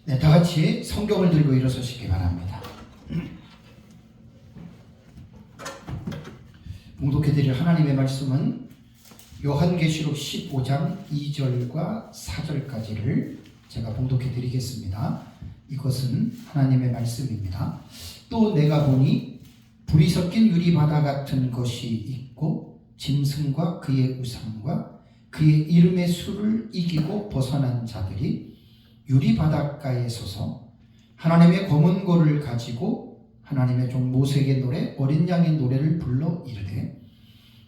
네, 다 같이 성경을 들고 일어서시기 바랍니다. 봉독해드릴 하나님의 말씀은 요한계시록 15장 2절과 4절까지를 제가 봉독해드리겠습니다. 이것은 하나님의 말씀입니다. 또 내가 보니 불이 섞인 유리바다 같은 것이 있고 짐승과 그의 우상과 그의 이름의 수를 이기고 벗어난 자들이 유리바닷가에 서서 하나님의 검은 고를 가지고 하나님의 종 모세의 노래 어린 양의 노래를 불러 이르되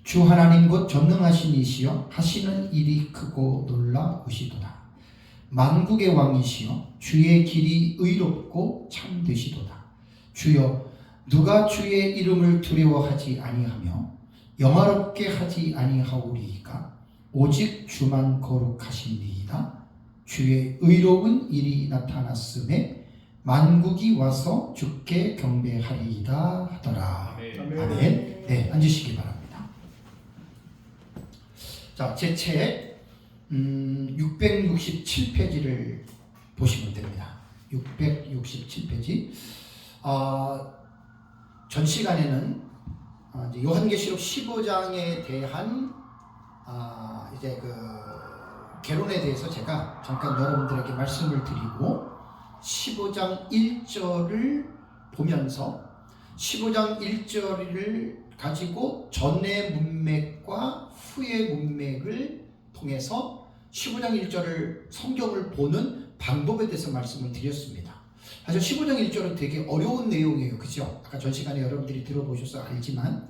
주 하나님 곧 전능하신 이시여 하시는 일이 크고 놀라우시도다. 만국의 왕이시여 주의 길이 의롭고 참되시도다. 주여 누가 주의 이름을 두려워하지 아니하며 영화롭게 하지 아니하오리이까 오직 주만 거룩하시니이다. 주의 의로운 일이 나타났음에 만국이 와서 주께 경배하리이다 하더라. 아멘. 네, 앉으시기 바랍니다. 자, 제 책 667페이지를 보시면 됩니다. 667페이지. 전 시간에는 이제 요한계시록 15장에 대한 이제 그 개론에 대해서 제가 잠깐 여러분들에게 말씀을 드리고 15장 1절을 보면서 15장 1절을 가지고 전의 문맥과 후의 문맥을 통해서 15장 1절을 성경을 보는 방법에 대해서 말씀을 드렸습니다. 사실 15장 1절은 되게 어려운 내용이에요. 그죠? 아까 전 시간에 여러분들이 들어보셔서 알지만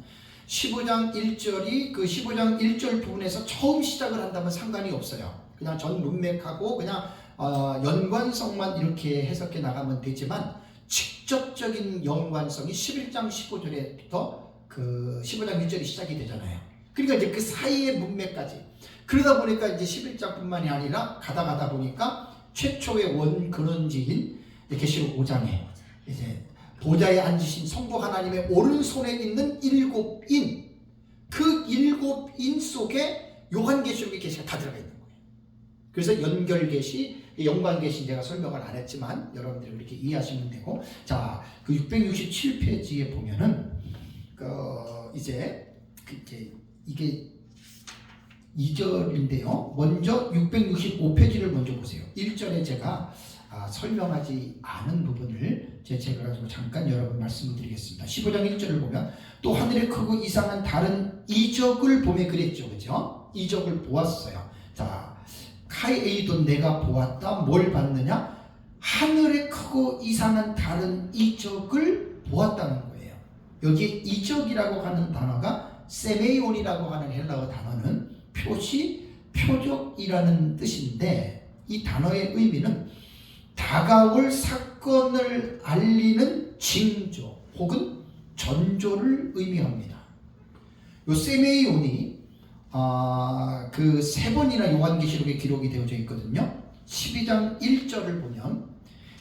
15장 1절이 그 15장 1절 부분에서 처음 시작을 한다면 상관이 없어요. 그냥 전 문맥하고 그냥 연관성만 이렇게 해석해 나가면 되지만 직접적인 연관성이 11장 15절에부터 그 15장 1절이 시작이 되잖아요. 그러니까 이제 그 사이의 문맥까지 그러다 보니까 이제 11장뿐만이 아니라 가다 보니까 최초의 원 근원지인 계시록 5장에 이제 보좌에 앉으신 성부 하나님의 오른손에 있는 7인 그 7인 속에 요한계시록의 계시가 다 들어가 있는 거예요. 그래서 연결계시, 연관계시 제가 설명을 안 했지만 여러분들이 그렇게 이해하시면 되고, 자, 그 667페이지에 보면은 이제 이게 2절인데요. 먼저 665페이지를 먼저 보세요. 1절에 제가 설명하지 않은 부분을 제 책을 가지고 잠깐 여러분 말씀드리겠습니다. 15장 1절을 보면 또 하늘에 크고 이상한 다른 이적을 보매 그랬죠. 그죠? 이적을 보았어요. 자, 카이에이돈 내가 보았다. 뭘 봤느냐? 하늘에 크고 이상한 다른 이적을 보았다는 거예요. 여기 이적이라고 하는 단어가 세메이온이라고 하는 헬라어 단어는 표시, 표적이라는 뜻인데 이 단어의 의미는 다가올 사건을 알리는 징조 혹은 전조를 의미합니다. 요 세메이온이 그 세 번이나 요한계시록에 기록이 되어져 있거든요. 12장 1절을 보면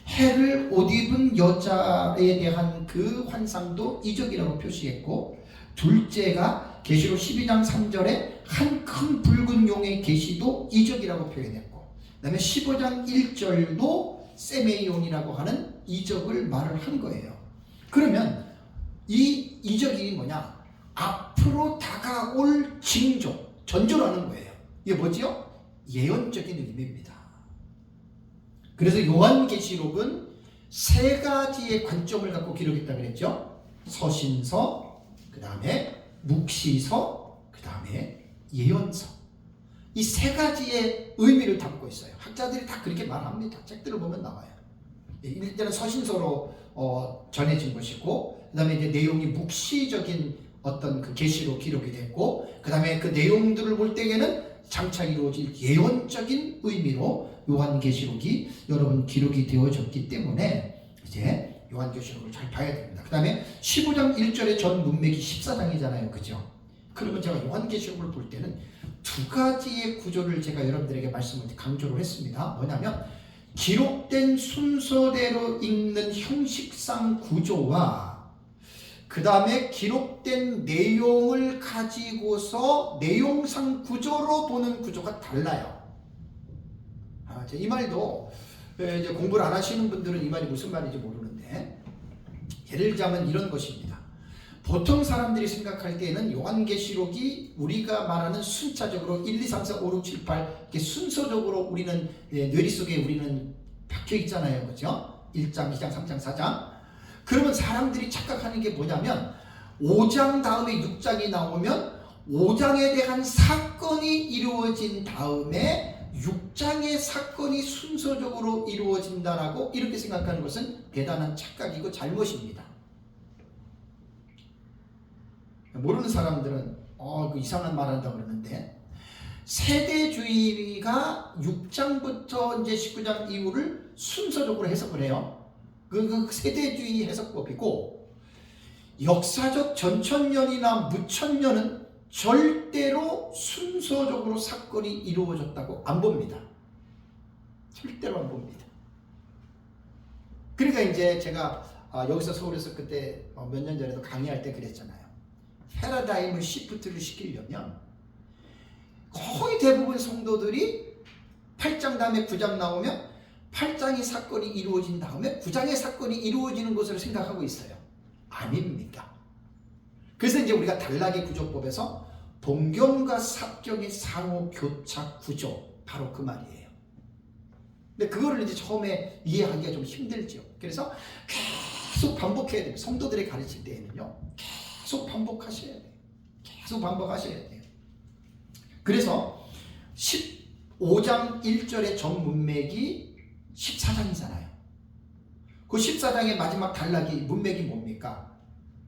해를 옷 입은 여자에 대한 그 환상도 이적이라고 표시했고, 둘째가 계시록 12장 3절에 한 큰 붉은 용의 계시도 이적이라고 표현했고, 그 다음에 15장 1절도 세메이온이라고 하는 이적을 말을 한 거예요. 그러면 이 이적이 뭐냐? 앞으로 다가올 징조, 전조라는 거예요. 이게 뭐지요? 예언적인 의미입니다. 그래서 요한계시록은 세 가지의 관점을 갖고 기록했다 그랬죠. 서신서, 그 다음에 묵시서, 그 다음에 예언서. 이 세 가지의 의미를 담고 있어요. 학자들이 다 그렇게 말합니다. 책들을 보면 나와요. 일단은 서신서로 전해진 것이고, 그 다음에 이제 내용이 묵시적인 어떤 그 계시로 기록이 됐고, 그 다음에 그 내용들을 볼 때에는 장차 이루어질 예언적인 의미로 요한계시록이 여러분 기록이 되어졌기 때문에 이제 요한계시록을 잘 봐야 됩니다. 그 다음에 15장 1절의 전 문맥이 14장이잖아요. 그죠? 그러면 제가 요한계시록을 볼 때는 두 가지의 구조를 제가 여러분들에게 말씀을 강조를 했습니다. 뭐냐면 기록된 순서대로 읽는 형식상 구조와 그 다음에 기록된 내용을 가지고서 내용상 구조로 보는 구조가 달라요. 이 말도 이제 공부를 안 하시는 분들은 이 말이 무슨 말인지 모르는데, 예를 들자면 이런 것입니다. 보통 사람들이 생각할 때는 요한계시록이 우리가 말하는 순차적으로 1, 2, 3, 4, 5, 6, 7, 8 이렇게 순서적으로 우리는 뇌리 속에 우리는 박혀 있잖아요. 그죠? 1장, 2장, 3장, 4장. 그러면 사람들이 착각하는 게 뭐냐면 5장 다음에 6장이 나오면 5장에 대한 사건이 이루어진 다음에 6장의 사건이 순서적으로 이루어진다라고 이렇게 생각하는 것은 대단한 착각이고 잘못입니다. 모르는 사람들은 그 이상한 말 한다고 그러는데, 세대주의가 6장부터 이제 19장 이후를 순서적으로 해석을 해요. 그 세대주의 해석법이고, 역사적 전천년이나 무천년은 절대로 순서적으로 사건이 이루어졌다고 안 봅니다. 절대로 안 봅니다. 그러니까 이제 제가 여기서 서울에서 그때 몇 년 전에도 강의할 때 그랬잖아요. 패러다임을 시프트를 시키려면 거의 대부분 성도들이 8장 다음에 9장 나오면 8장의 사건이 이루어진 다음에 9장의 사건이 이루어지는 것으로 생각하고 있어요. 아닙니다. 그래서 이제 우리가 단락의 구조법에서 동경과 사경의 상호 교착 구조, 바로 그 말이에요. 근데 그거를 이제 처음에 이해하기가 좀 힘들죠. 그래서 계속 반복해야 돼요. 성도들이 가르칠 때에는요, 계속 반복하셔야 돼요. 계속 반복하셔야 돼요. 그래서 15장 1절의 전 문맥이 14장이잖아요. 그 14장의 마지막 단락이 문맥이 뭡니까?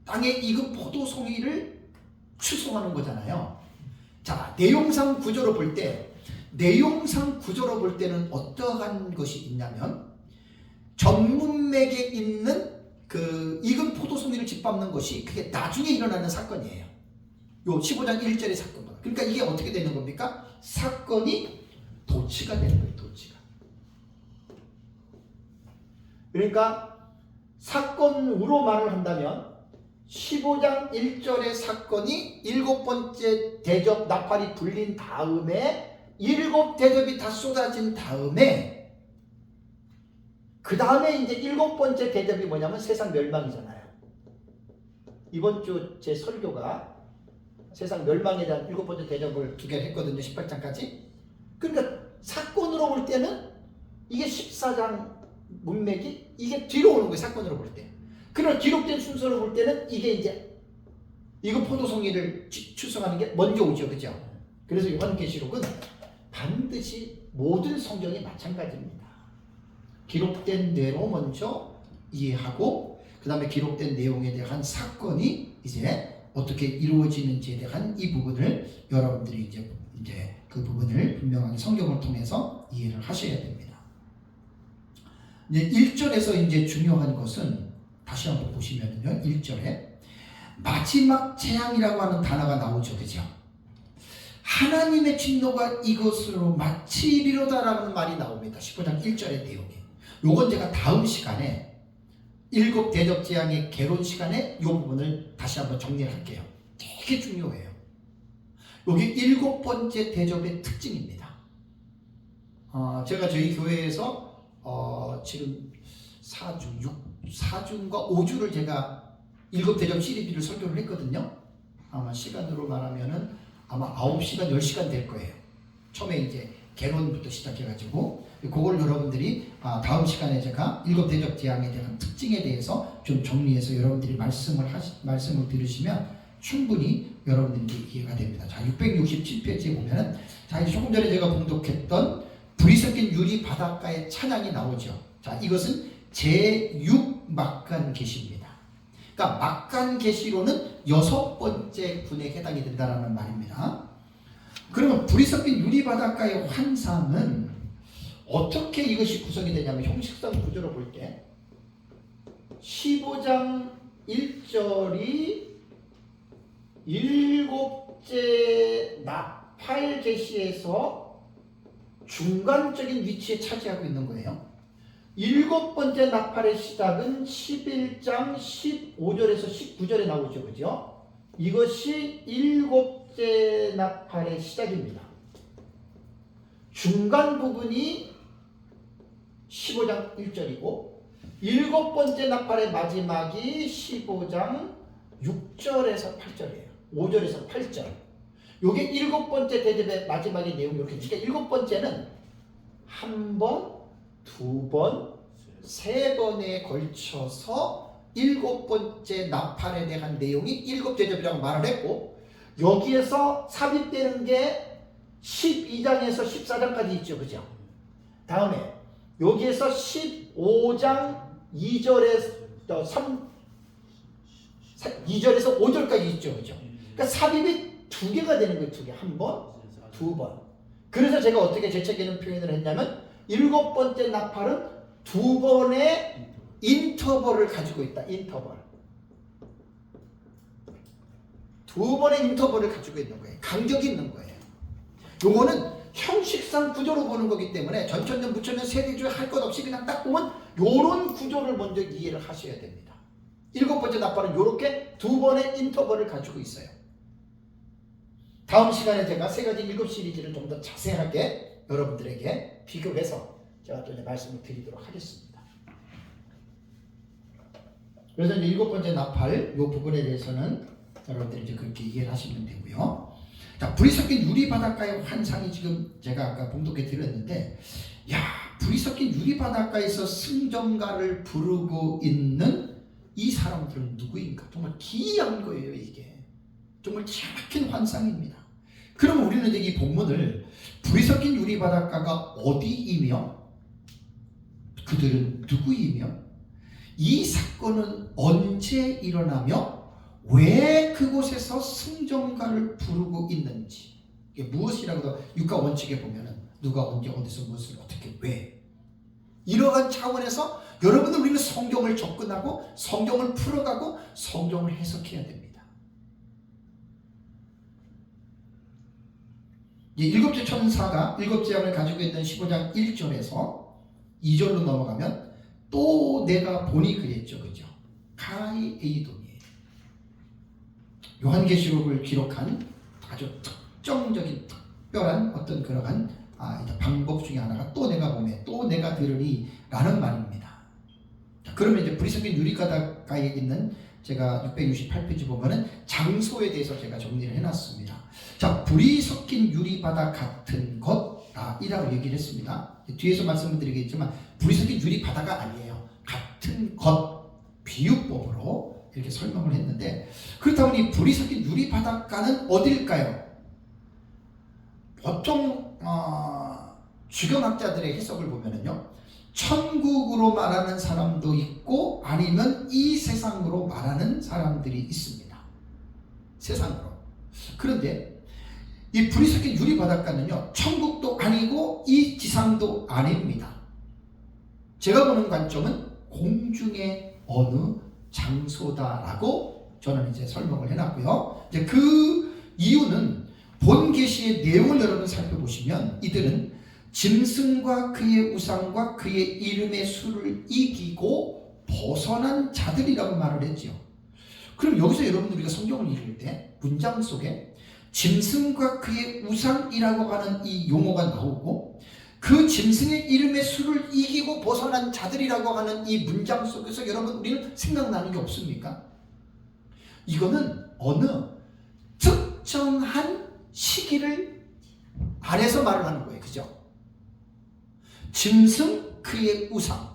땅에 익은 포도송이를 추송하는 거잖아요. 자, 내용상 구조로 볼 때는 어떠한 것이 있냐면, 전문맥에 있는 그 익은 포도송이를 짓밟는 것이 그게 나중에 일어나는 사건이에요. 요 15장 1절의 사건보다. 그러니까 이게 어떻게 되는 겁니까? 사건이 도치가 되는 거예요. 도치가. 그러니까 사건으로 말을 한다면 15장 1절의 사건이 7번째 대접 나팔이 불린 다음에 7 대접이 다 쏟아진 다음에, 그 다음에 이제 7번째 대접이 뭐냐면 세상 멸망이잖아요. 이번 주 제 설교가 세상 멸망에 대한 7번째 대접을 2개를 했거든요. 18장까지. 그러니까 사건으로 볼 때는 이게 14장 문맥이 이게 뒤로 오는 거예요. 사건으로 볼 때. 그러나 기록된 순서로 볼 때는 이게 이제 이거 포도송이를 추성하는 게 먼저 오죠. 그죠? 그래서 요한계시록은 반드시 모든 성경이 마찬가지입니다. 기록된 대로 먼저 이해하고, 그 다음에 기록된 내용에 대한 사건이 이제 어떻게 이루어지는지에 대한 이 부분을 여러분들이 이제 그 부분을 분명하게 성경을 통해서 이해를 하셔야 됩니다. 이제 1절에서 이제 중요한 것은 다시 한번 보시면요, 1절에 마지막 재앙이라고 하는 단어가 나오죠. 그죠? 하나님의 진노가 이것으로 마치리로다라는 말이 나옵니다. 15장 1절의 내용에. 요건 제가 다음 시간에 7 대접 재앙의 개론 시간에 이 부분을 다시 한번 정리를 할게요. 되게 중요해요. 여기 7번째 대접의 특징입니다. 제가 저희 교회에서 지금 4주인가 5주를 제가 7 대접 시리즈를 설교를 했거든요. 아마 시간으로 말하면은 아마 9시간, 10시간 될 거예요. 처음에 이제 개론부터 시작해가지고, 그걸 여러분들이 다음 시간에 제가 7 대접 재앙에 대한 특징에 대해서 좀 정리해서 여러분들이 말씀을 들으시면 충분히 여러분들이 이해가 됩니다. 자, 667페이지에 보면은, 자, 이제 조금 전에 제가 봉독했던 불이 섞인 유리 바닷가의 찬양이 나오죠. 자, 이것은 제6막간 계시입니다. 그러니까 막간 계시로는 6번째 군에 해당이 된다는 말입니다. 그러면 불이 섞인 유리 바닷가의 환상은 어떻게 이것이 구성이 되냐면, 형식상 구조로 볼 때 15장 1절이 7째 나팔 계시에서 중간적인 위치에 차지하고 있는 거예요. 7번째 나팔의 시작은 11장 15절에서 19절에 나오죠. 그죠? 이것이 7째 나팔의 시작입니다. 중간 부분이 15장 1절이고 일곱 번째 나팔의 마지막이 15장 6절에서 8절이에요. 5절에서 8절. 요게 일곱 번째 대접의 마지막의 내용이 이렇게 있으니까 일곱 번째는 한 번, 두 번, 세 번에 걸쳐서 일곱 번째 나팔에 대한 내용이 일곱 대접이라고 말을 했고 여기에서 삽입되는 게 12장에서 14장까지 있죠. 그죠? 다음에 여기에서 15장 2절에서 2절에서 5절까지 있죠. 그죠? 그러니까 삽입이 두 개가 되는 거예요. 두 개. 한 번, 두 번. 그래서 제가 어떻게 제 책에는 표현을 했냐면 일곱 번째 나팔은 두 번의 인터벌을 가지고 있다. 인터벌. 두 번의 인터벌을 가지고 있는 거예요. 간격이 있는 거예요. 요거는 형식상 구조로 보는 거기 때문에 전천년, 부천년, 세대주에 할 것 없이 그냥 딱 보면 요런 구조를 먼저 이해를 하셔야 됩니다. 일곱 번째 나팔은 요렇게 두 번의 인터벌을 가지고 있어요. 다음 시간에 제가 세 가지 일곱 시리즈를 좀 더 자세하게 여러분들에게 비교해서 제가 또 이제 말씀을 드리도록 하겠습니다. 그래서 이제 일곱 번째 나팔 요 부분에 대해서는 여러분들이 이제 그렇게 이해를 하시면 되고요. 자, 불이 섞인 유리 바닷가의 환상이 지금 제가 아까 봉독해 드렸는데, 야, 불이 섞인 유리 바닷가에서 승전가를 부르고 있는 이 사람들은 누구인가? 정말 기이한 거예요, 이게. 정말 기가 막힌 환상입니다. 그럼 우리는 이제 이 본문을 불이 섞인 유리 바닷가가 어디이며 그들은 누구이며 이 사건은 언제 일어나며 왜 그곳에서 승전가를 부르고 있는지, 이게 무엇이라고도 육가 원칙에 보면은 누가 언제 어디서 무엇을 어떻게 왜 이러한 차원에서 여러분들 우리는 성경을 접근하고 성경을 풀어가고 성경을 해석해야 됩니다. 이 일곱째 천사가 일곱째 양을 가지고 있는 15장 1절에서 2절로 넘어가면 또 내가 보니 그랬죠. 그죠? 가이 에이돔이에요. 요한계시록을 기록한 아주 특정적인 특별한 어떤 그러한 방법 중에 하나가 또 내가 보매 또 내가 들으리 라는 말입니다. 자, 그러면 이제 불이 섞인 유리바닷가에 있는 제가 668페이지 보면은 장소에 대해서 제가 정리를 해놨습니다. 자, 불이 섞인 유리바다 같은 것이라고 얘기를 했습니다. 뒤에서 말씀을 드리겠지만 불이 섞인 유리바다가 아니에요. 같은 것 비유법으로 이렇게 설명을 했는데, 그렇다면 이 불이 섞인 유리바닷가는 어딜까요? 보통 주경학자들의 해석을 보면은요, 천국으로 말하는 사람도 있고 아니면 이 세상으로 말하는 사람들이 있습니다. 세상으로. 그런데 이 불이 섞인 유리 바닷가는요, 천국도 아니고 이 지상도 아닙니다. 제가 보는 관점은 공중의 어느 장소다라고 저는 이제 설명을 해놨고요. 이제 그 이유는 본 계시의 내용을 여러분 살펴보시면 이들은 짐승과 그의 우상과 그의 이름의 수를 이기고 벗어난 자들이라고 말을 했죠. 그럼 여기서 여러분 우리가 성경을 읽을 때 문장 속에 짐승과 그의 우상이라고 하는 이 용어가 나오고 그 짐승의 이름의 수를 이기고 벗어난 자들이라고 하는 이 문장 속에서 여러분 우리는 생각나는 게 없습니까? 이거는 어느 특정한 시기를 안에서 말을 하는 거예요. 그죠? 짐승, 그의 우상.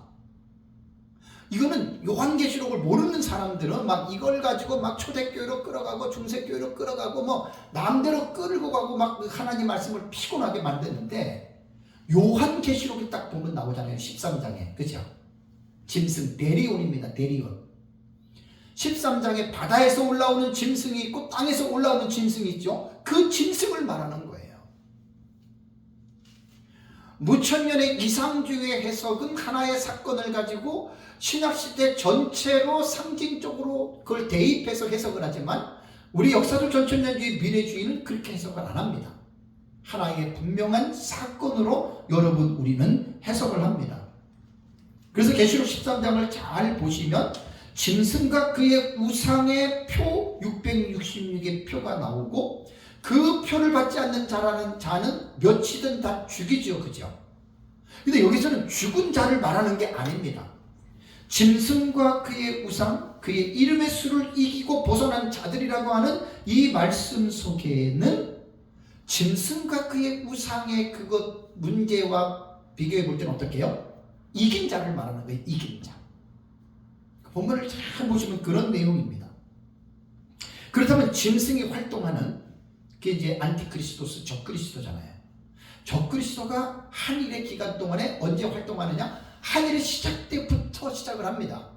이거는 요한계시록을 모르는 사람들은 막 이걸 가지고 막 초대교회로 끌어가고 중세교회로 끌어가고 뭐 마음대로 끌고 가고 막 하나님 말씀을 피곤하게 만드는데, 요한계시록이 딱 보면 나오잖아요. 13장에. 그죠? 짐승, 데리온입니다. 데리온. 13장에 바다에서 올라오는 짐승이 있고 땅에서 올라오는 짐승이 있죠. 그 짐승을 말하는 거예요. 무천년의 이상주의 해석은 하나의 사건을 가지고 신약시대 전체로 상징적으로 그걸 대입해서 해석을 하지만 우리 역사적 전천년주의 미래주의는 그렇게 해석을 안 합니다. 하나의 분명한 사건으로 여러분 우리는 해석을 합니다. 그래서 계시록 13장을 잘 보시면 짐승과 그의 우상의 표 666의 표가 나오고 그 표를 받지 않는 자는 몇이든 다 죽이죠. 그죠? 근데 여기서는 죽은 자를 말하는 게 아닙니다. 짐승과 그의 우상, 그의 이름의 수를 이기고 벗어난 자들이라고 하는 이 말씀 속에는 짐승과 그의 우상의 그것 문제와 비교해 볼 때는 어떻게 해요? 이긴 자를 말하는 거예요. 이긴 자. 본문을 잘 보시면 그런 내용입니다. 그렇다면 짐승이 활동하는 게 이제 안티크리스토스, 적그리스도잖아요. 적그리스도가 한일의 기간 동안에 언제 활동하느냐? 한일의 시작 때부터 시작을 합니다.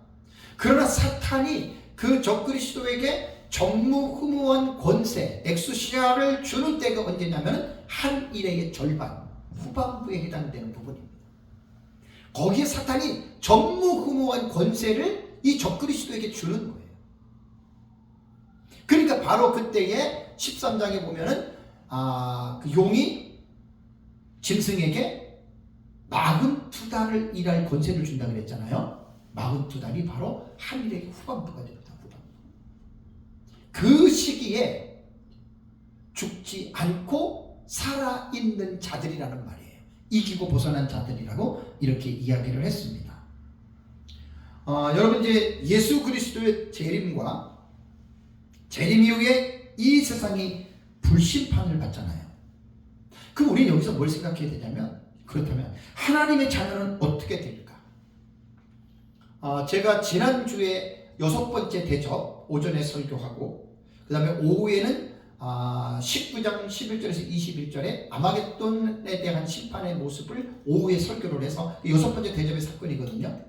그러나 사탄이 그 적그리스도에게 전무후무한 권세, 엑수시아를 주는 때가 언제냐면 한일의 절반, 후반부에 해당되는 부분입니다. 거기에 사탄이 전무후무한 권세를 이 적그리스도에게 주는 거예요. 그러니까 바로 그때에 13장에 보면은 그 용이 짐승에게 42달을 일할 권세를 준다고 그랬잖아요. 42달이 바로 한일의 후반부가 됩니다. 후반부. 그 시기에 죽지 않고 살아있는 자들이라는 말이에요. 이기고 벗어난 자들이라고 이렇게 이야기를 했습니다. 여러분 이제 예수 그리스도의 재림과 재림 이후에 이 세상이 불심판을 받잖아요. 그럼 우리는 여기서 뭘 생각해야 되냐면, 그렇다면 하나님의 자녀는 어떻게 될까? 제가 지난주에 6번째 대접 오전에 설교하고, 그 다음에 오후에는 19장 11절에서 21절에 아마겟돈에 대한 심판의 모습을 오후에 설교를 해서 6번째 대접의 사건이거든요.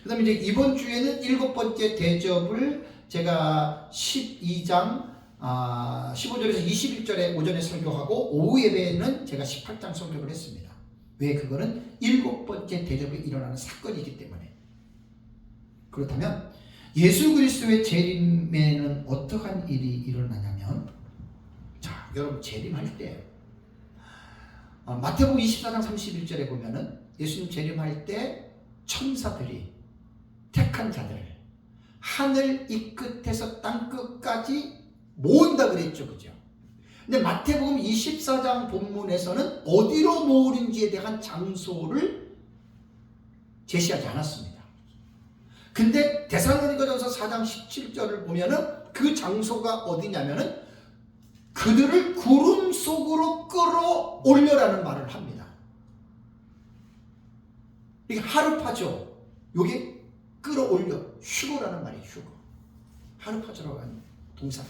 그 다음에 이제 이번 주에는 7번째 대접을 제가 12장 15절에서 21절에 오전에 설교하고, 오후 예배에는 제가 18장 설교를 했습니다. 왜? 그거는 7번째 대접에 일어나는 사건이기 때문에. 그렇다면 예수 그리스도의 재림에는 어떠한 일이 일어나냐면, 자, 여러분 재림할 때 마태복음 24장 31절에 보면은 예수님 재림할 때 천사들이 택한 자들 하늘 이 끝에서 땅 끝까지 모은다 그랬죠. 그죠? 근데 마태복음 24장 본문에서는 어디로 모으는지에 대한 장소를 제시하지 않았습니다. 근데 데살로니가전서 4장 17절을 보면은 그 장소가 어디냐면은 그들을 구름 속으로 끌어올려라는 말을 합니다. 이게 하루파죠. 이게 끌어올려, 휴거라는 말이에요. 휴거. 하루파조라고 하는 동사.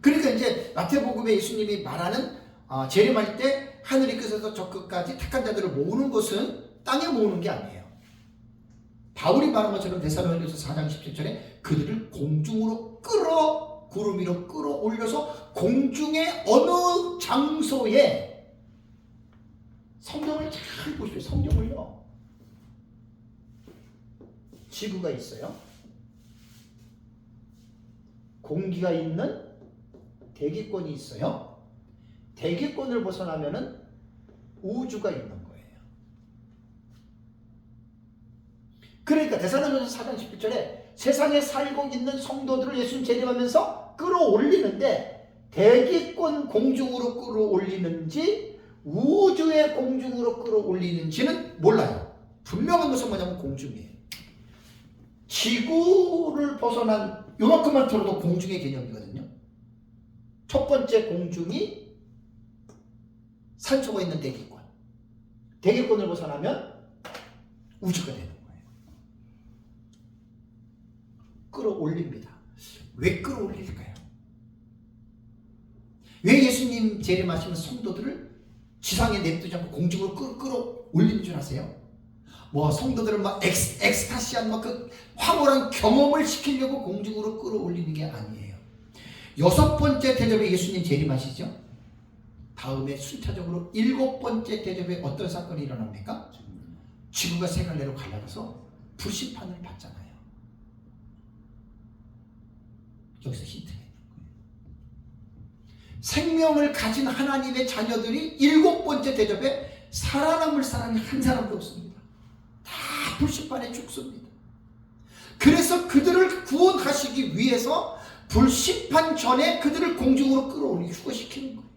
그러니까 이제 마태복음에 예수님이 말하는 재림할 때 하늘이 끝에서 저 끝까지 택한 자들을 모으는 것은 땅에 모으는 게 아니에요. 바울이 말한 것처럼 데살로니가서 4장 17절에 그들을 공중으로 구름 위로 끌어올려서 공중의 어느 장소에, 성경을 잘 보십시오. 성경을요, 지구가 있어요. 공기가 있는 대기권이 있어요. 대기권을 벗어나면은 우주가 있는 거예요. 그러니까 데살로니가서 4장 17절에 세상에 살고 있는 성도들을 예수님 재림하면서 끌어올리는데, 대기권 공중으로 끌어올리는지 우주의 공중으로 끌어올리는지는 몰라요. 분명한 것은 뭐냐면 공중이에요. 지구를 벗어난 요만큼만 들어도 공중의 개념이거든요. 첫 번째 공중이 산소가 있는 대기권. 대기권을 벗어나면 우주가 되는 거예요. 끌어올립니다. 왜 끌어올릴까요? 왜 예수님 재림하시면 성도들을 지상에 냅두지 않고 공중으로 끌어올리는 줄 아세요? 뭐 성도들을 막 엑스타시한 막 그 황홀한 경험을 시키려고 공중으로 끌어올리는 게 아니에요. 6번째 대접에 예수님 재림하시죠? 다음에 순차적으로 7번째 대접에 어떤 사건이 일어납니까? 지구가 세 갈래로 갈라져서 불심판을 받잖아요. 여기서 힌트가 있는 거예요. 생명을 가진 하나님의 자녀들이 7번째 대접에 살아남을 사람이 한 사람도 없습니다. 다 불심판에 죽습니다. 그래서 그들을 구원하시기 위해서 불심판 전에 그들을 공중으로 끌어올리고 휴거시키는 거예요.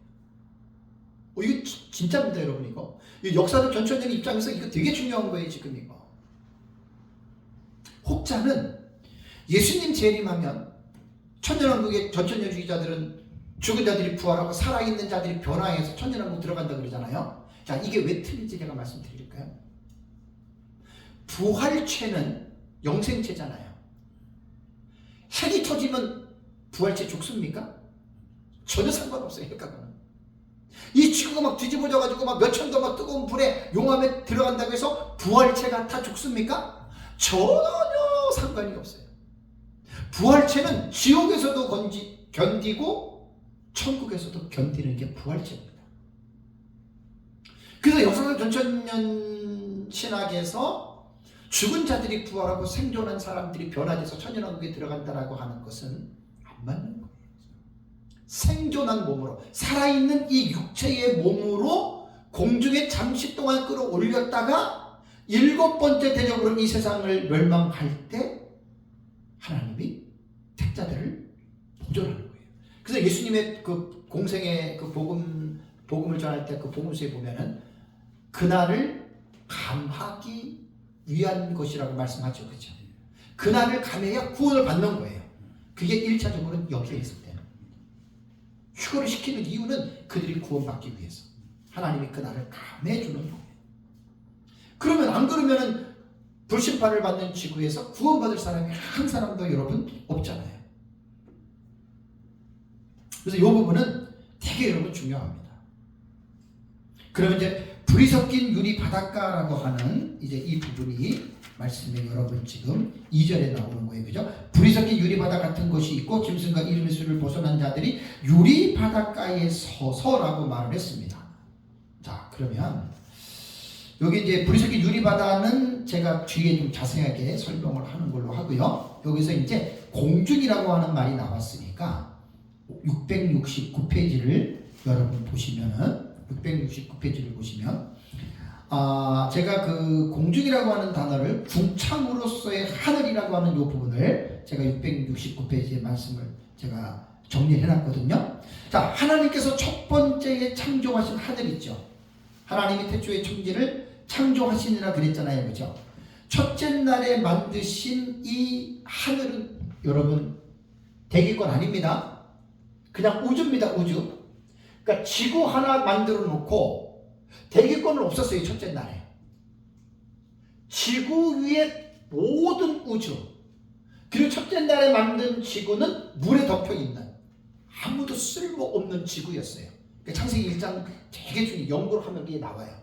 이게 진짜입니다, 여러분. 이거 역사적 전천년 입장에서 이거 되게 중요한 거예요, 지금 이거. 혹자는 예수님 재림하면 천년왕국의 전천년주의자들은 죽은 자들이 부활하고 살아있는 자들이 변화해서 천년왕국 들어간다 그러잖아요. 자, 이게 왜 틀린지 제가 말씀드릴까요? 부활체는 영생체잖아요. 핵이 터지면 부활체 죽습니까? 전혀 상관없어요, 핵과는. 이 지구가 막 뒤집어져가지고 막 몇천 도 막 뜨거운 불에 용암에 들어간다고 해서 부활체가 다 죽습니까? 전혀 상관이 없어요. 부활체는 지옥에서도 견디고 천국에서도 견디는 게 부활체입니다. 그래서 역사적 전천년 신학에서 죽은 자들이 부활하고 생존한 사람들이 변화돼서 천년왕국에 들어간다라고 하는 것은 안 맞는 거예요. 생존한 몸으로, 살아있는 이 육체의 몸으로 공중에 잠시 동안 끌어올렸다가 7번째 대적으로 이 세상을 멸망할 때 하나님이 택자들을 보존하는 거예요. 그래서 예수님의 그 공생의 그 복음을 전할 때 그 복음서에 보면은 그날을 감하기 위한 것이라고 말씀하죠. 그렇죠? 그날을 감해야 구원을 받는 거예요. 그게 1차적으로는 여기에 있을 때는. 휴거를 시키는 이유는 그들이 구원받기 위해서. 하나님이 그날을 감해주는 거예요. 그러면 안 그러면은 불심판을 받는 지구에서 구원받을 사람이 한 사람도 여러분 없잖아요. 그래서 이 부분은 되게 여러분 중요합니다. 그러면 이제 불이 섞인 유리 바닷가라고 하는 이제 이 부분이 말씀에 여러분 지금 2절에 나오는 거예요. 그죠? 불이 섞인 유리 바다 같은 것이 있고 짐승과 이름의 수를 벗어난 자들이 유리 바닷가에 서서라고 말을 했습니다. 자, 그러면 여기 이제 불이 섞인 유리 바다는 제가 뒤에 좀 자세하게 설명을 하는 걸로 하고요. 여기서 이제 공중이라고 하는 말이 나왔으니까 669페이지를 여러분 보시면은 669페이지를 보시면 제가 그 공중이라고 하는 단어를 궁창으로서의 하늘이라고 하는 이 부분을 제가 669페이지의 말씀을 제가 정리해 놨거든요. 자, 하나님께서 첫 번째에 창조하신 하늘 있죠. 하나님이 태초에 천지를 창조하시니라 그랬잖아요. 그죠? 첫째 날에 만드신 이 하늘은 여러분 대기권 아닙니다. 그냥 우주입니다. 우주. 그러니까 지구 하나 만들어 놓고 대기권은 없었어요. 첫째 날에. 지구 위에 모든 우주, 그리고 첫째 날에 만든 지구는 물에 덮여 있는 아무도 쓸모없는 지구였어요. 그러니까 창세기 1장 되게 중요해요. 연구를 하면 이게 나와요.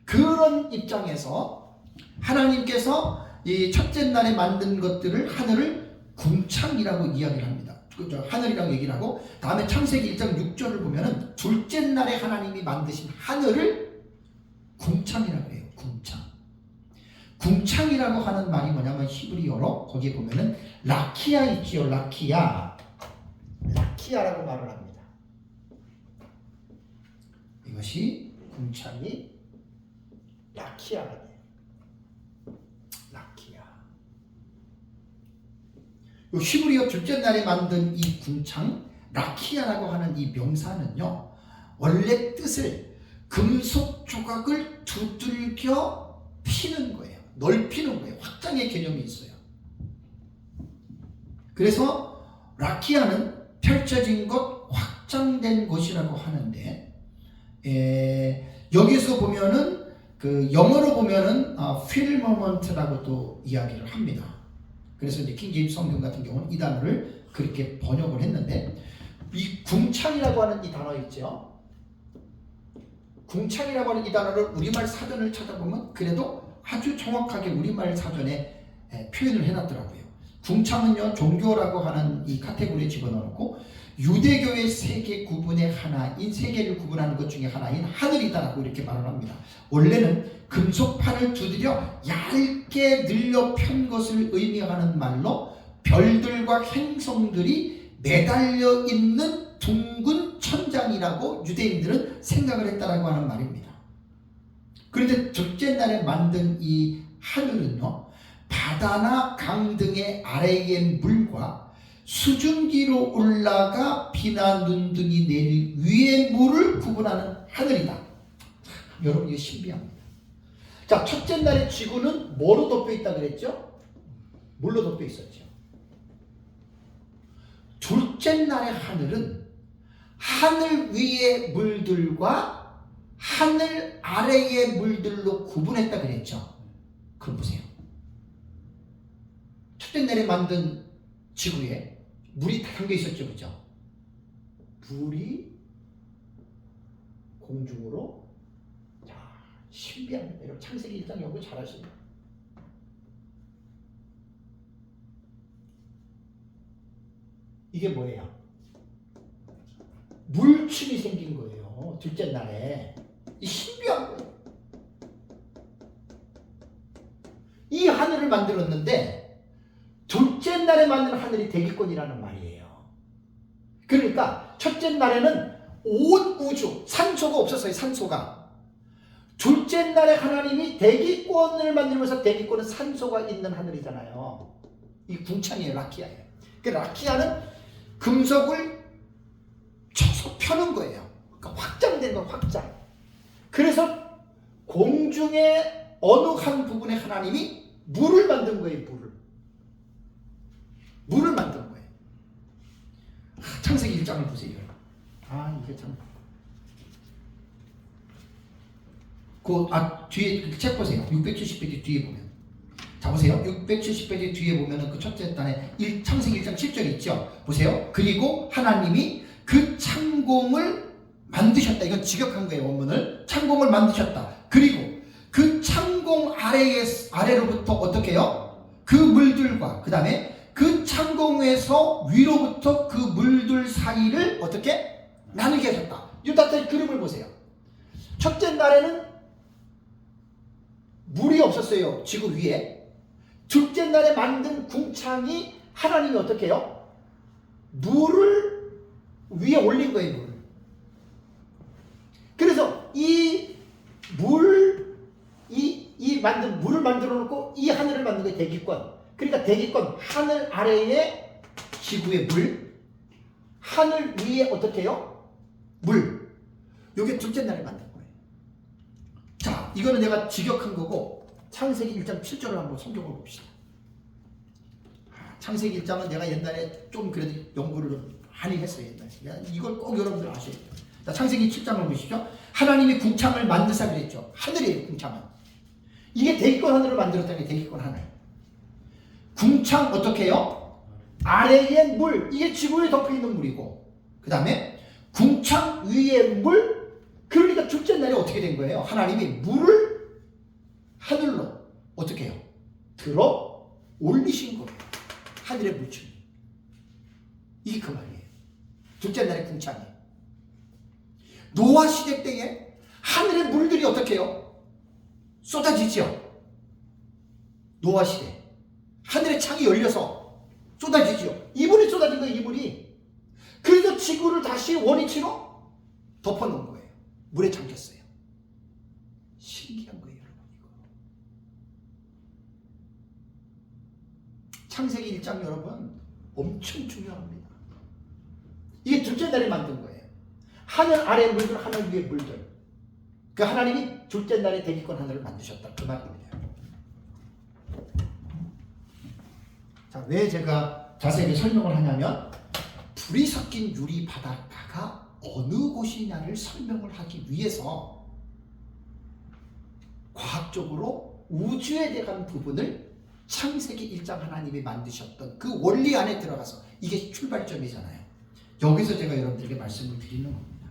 그런 입장에서 하나님께서 이 첫째 날에 만든 것들을 하늘을 궁창이라고 이야기를 합니다. 그죠? 하늘이라고 얘기를 하고, 다음에 창세기 1장 6절을 보면은 둘째 날에 하나님이 만드신 하늘을 궁창이라고 해요. 궁창. 궁창이라고 하는 말이 뭐냐면 히브리어로 거기에 보면은 라키아 있지요. 라키아라고 말을 합니다. 이것이 궁창이 라키아라고 해요. 라키아. 히브리어 둘째 날에 만든 이 궁창 라키아라고 하는 이 명사는요, 원래 뜻을 금속 조각을 두들겨 피는 거예요. 넓히는 거예요. 확장의 개념이 있어요. 그래서 라키아는 펼쳐진 것, 확장된 것이라고 하는데, 여기서 보면은 그 영어로 보면은 firmament라고도 이야기를 합니다. 그래서 이제 킹제임스 성경 같은 경우는 이 단어를 그렇게 번역을 했는데, 이 궁창이라고 하는 이 단어 있죠. 궁창이라고 하는 이 단어를 우리말 사전을 찾아보면 그래도 아주 정확하게 우리말 사전에 표현을 해놨더라고요. 궁창은요, 종교라고 하는 이 카테고리에 집어넣고 유대교의 세계 구분의 하나인, 세계를 구분하는 것 중에 하나인 하늘이다라고 이렇게 말을 합니다. 원래는 금속판을 두드려 얇게 늘려 편 것을 의미하는 말로 별들과 행성들이 매달려 있는 둥근 천장이라고 유대인들은 생각을 했다라고 하는 말입니다. 그런데 둘째 날에 만든 이 하늘은요, 바다나 강 등의 아래의 물과 수증기로 올라가 비나 눈 등이 내릴 위의 물을 구분하는 하늘이다. 여러분 이게 신비합니다. 자, 첫째 날의 지구는 뭐로 덮여 있다 그랬죠? 물로 덮여 있었죠. 둘째 날의 하늘은 하늘 위의 물들과 하늘 아래의 물들로 구분했다 그랬죠. 그럼 보세요. 첫째 날에 만든 지구에 물이 다 담겨 있었죠, 그죠? 물이 공중으로, 자, 신비합니다. 여러분 창세기 1장 연구 잘하시네요. 이게 뭐예요? 물춤이 생긴 거예요. 둘째 날에. 이 신비한 거예요. 이 하늘을 만들었는데 둘째 날에 만든 하늘이 대기권이라는 말이에요. 그러니까 첫째 날에는 온 우주, 산소가 없었어요. 산소가. 둘째 날에 하나님이 대기권을 만들면서, 대기권은 산소가 있는 하늘이잖아요. 이 궁창이에요. 라키아예요. 그 라키아는 금속을 쳐서 펴는 거예요. 그러니까 확장된 건 확장. 그래서 공중의 어느 한 부분에 하나님이 물을 만든 거예요. 물을 만든 거예요. 창세기 1장을 보세요. 이게 참. 뒤에 책 보세요. 670페이지 뒤에 보면. 자, 보세요. 670페이지 뒤에 보면은 그 첫째 단에 창세기 1장 7절 있죠. 보세요. 그리고 하나님이 그 창공을 만드셨다. 이건 직역한 거예요. 원문을. 창공을 만드셨다. 그리고 그 창공 아래로부터 어떻게 해요? 그 물들과 그 다음에 그 창공에서 위로부터 그 물들 사이를 어떻게? 나누게 하셨다. 이 따뜻한 그림을 보세요. 첫째 날에는 물이 없었어요. 지구 위에. 둘째 날에 만든 궁창이 하나님이 어떻게 해요? 물을 위에 올린 거예요. 물을. 그래서 이 물을 만들어 놓고 이 하늘을 만든 거예요. 대기권. 그러니까 대기권, 하늘 아래에 지구의 물, 하늘 위에 어떻게 해요? 물. 요게 둘째 날에 만든 거예요. 자, 이거는 내가 직역한 거고, 창세기 1장 7절을 한번 성경을 봅시다. 창세기 1장은 내가 옛날에 좀 그래도 연구를 좀 많이 했어요. 옛날에. 이걸 꼭 여러분들 아셔야 돼요. 자, 창세기 7장을 보시죠. 하나님이 궁창을 만드사 그랬죠. 하늘이에요, 궁창은. 이게 대기권 하늘을 만들었다는 게 대기권 하늘. 궁창 어떻게 해요? 아래에 물. 이게 지구에 덮여있는 물이고, 그 다음에 궁창 위에 물. 그러니까 둘째 날에 어떻게 된 거예요? 하나님이 물을 하늘로 어떻게 해요? 들어 올리신 거예요. 하늘의 물춤이. 이게 그 말이에요. 둘째 날의 궁창이. 노아 시대 때에 하늘의 물들이 어떻게 해요? 쏟아지죠. 노아 시대. 하늘의 창이 열려서 쏟아지죠. 이불이 쏟아진 거예요. 이불이. 그래서 지구를 다시 원위치로 덮어놓은 거예요. 물에 잠겼어요. 신기한 거예요, 여러분. 이거. 창세기 1장 여러분 엄청 중요합니다. 이게 둘째 날에 만든 거예요. 하늘 아래 물들, 하늘 위에 물들. 그 하나님이 둘째 날에 대기권 하늘을 만드셨다. 그 말입니다. 자, 왜 제가 자세하게 설명을 하냐면, 불이 섞인 유리 바닷가가 어느 곳이냐를 설명을 하기 위해서 과학적으로 우주에 대한 부분을 창세기 1장 하나님이 만드셨던 그 원리 안에 들어가서, 이게 출발점이잖아요. 여기서 제가 여러분들에게 말씀을 드리는 겁니다.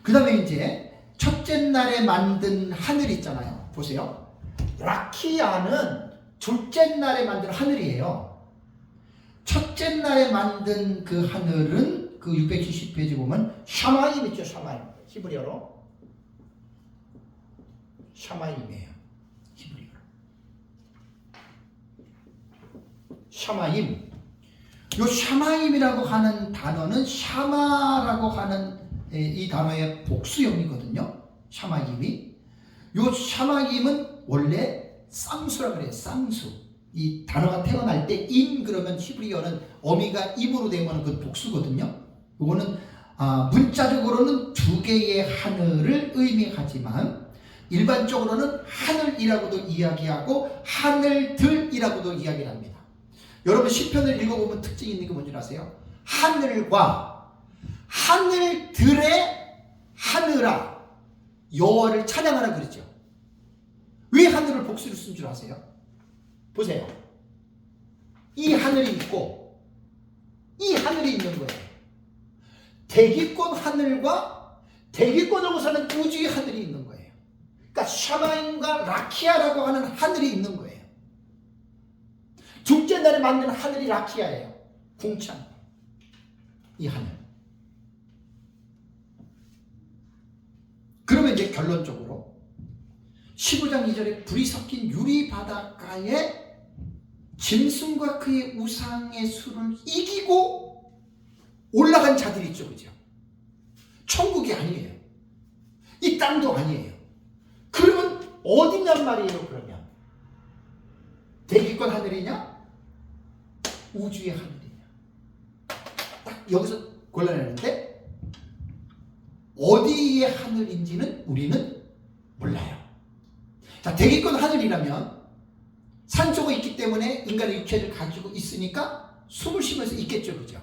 그 다음에 이제 첫째 날에 만든 하늘 있잖아요. 보세요. 라키아는 둘째 날에 만든 하늘이에요. 첫째 날에 만든 그 하늘은 그 670페이지 보면 샤마임 있죠. 샤마임. 히브리어로 샤마임이에요. 히브리어로 샤마임. 요 샤마임이라고 하는 단어는 샤마라고 하는 이 단어의 복수형이거든요. 샤마임이. 요 샤마임은 원래 쌍수라 그래요. 쌍수. 이 단어가 태어날 때 임 그러면 히브리어는 어미가 임으로 되면 그 복수거든요. 이거는 문자적으로는 두 개의 하늘을 의미하지만 일반적으로는 하늘이라고도 이야기하고 하늘들이라고도 이야기를 합니다. 여러분 시편을 읽어보면 특징이 있는 게 뭔지 아세요? 하늘과 하늘들의 하늘아 여호와를 찬양하라 그러죠. 왜 하늘을 복수로 쓴 줄 아세요? 보세요. 이 하늘이 있고 이 하늘이 있는 거예요. 대기권 하늘과 대기권을 벗어난 우주의 하늘이 있는 거예요. 그러니까 샤마임과 라키아라고 하는 하늘이 있는 거예요. 둘째 날에 만든 하늘이 라키아예요. 궁창. 이 하늘. 그러면 이제 결론적으로 15장 2절에 불이 섞인 유리 바닷가에 짐승과 그의 우상의 수를 이기고 올라간 자들이 있죠. 그죠? 천국이 아니에요. 이 땅도 아니에요. 그러면 어디냔 말이에요. 그러면 대기권 하늘이냐 우주의 하늘이냐 딱 여기서 골라내는데 어디의 하늘인지는 우리는 몰라요. 자, 대기권 하늘이라면 산소가 있기 때문에 인간의 육체를 가지고 있으니까 숨을 쉬면서 있겠죠. 그죠?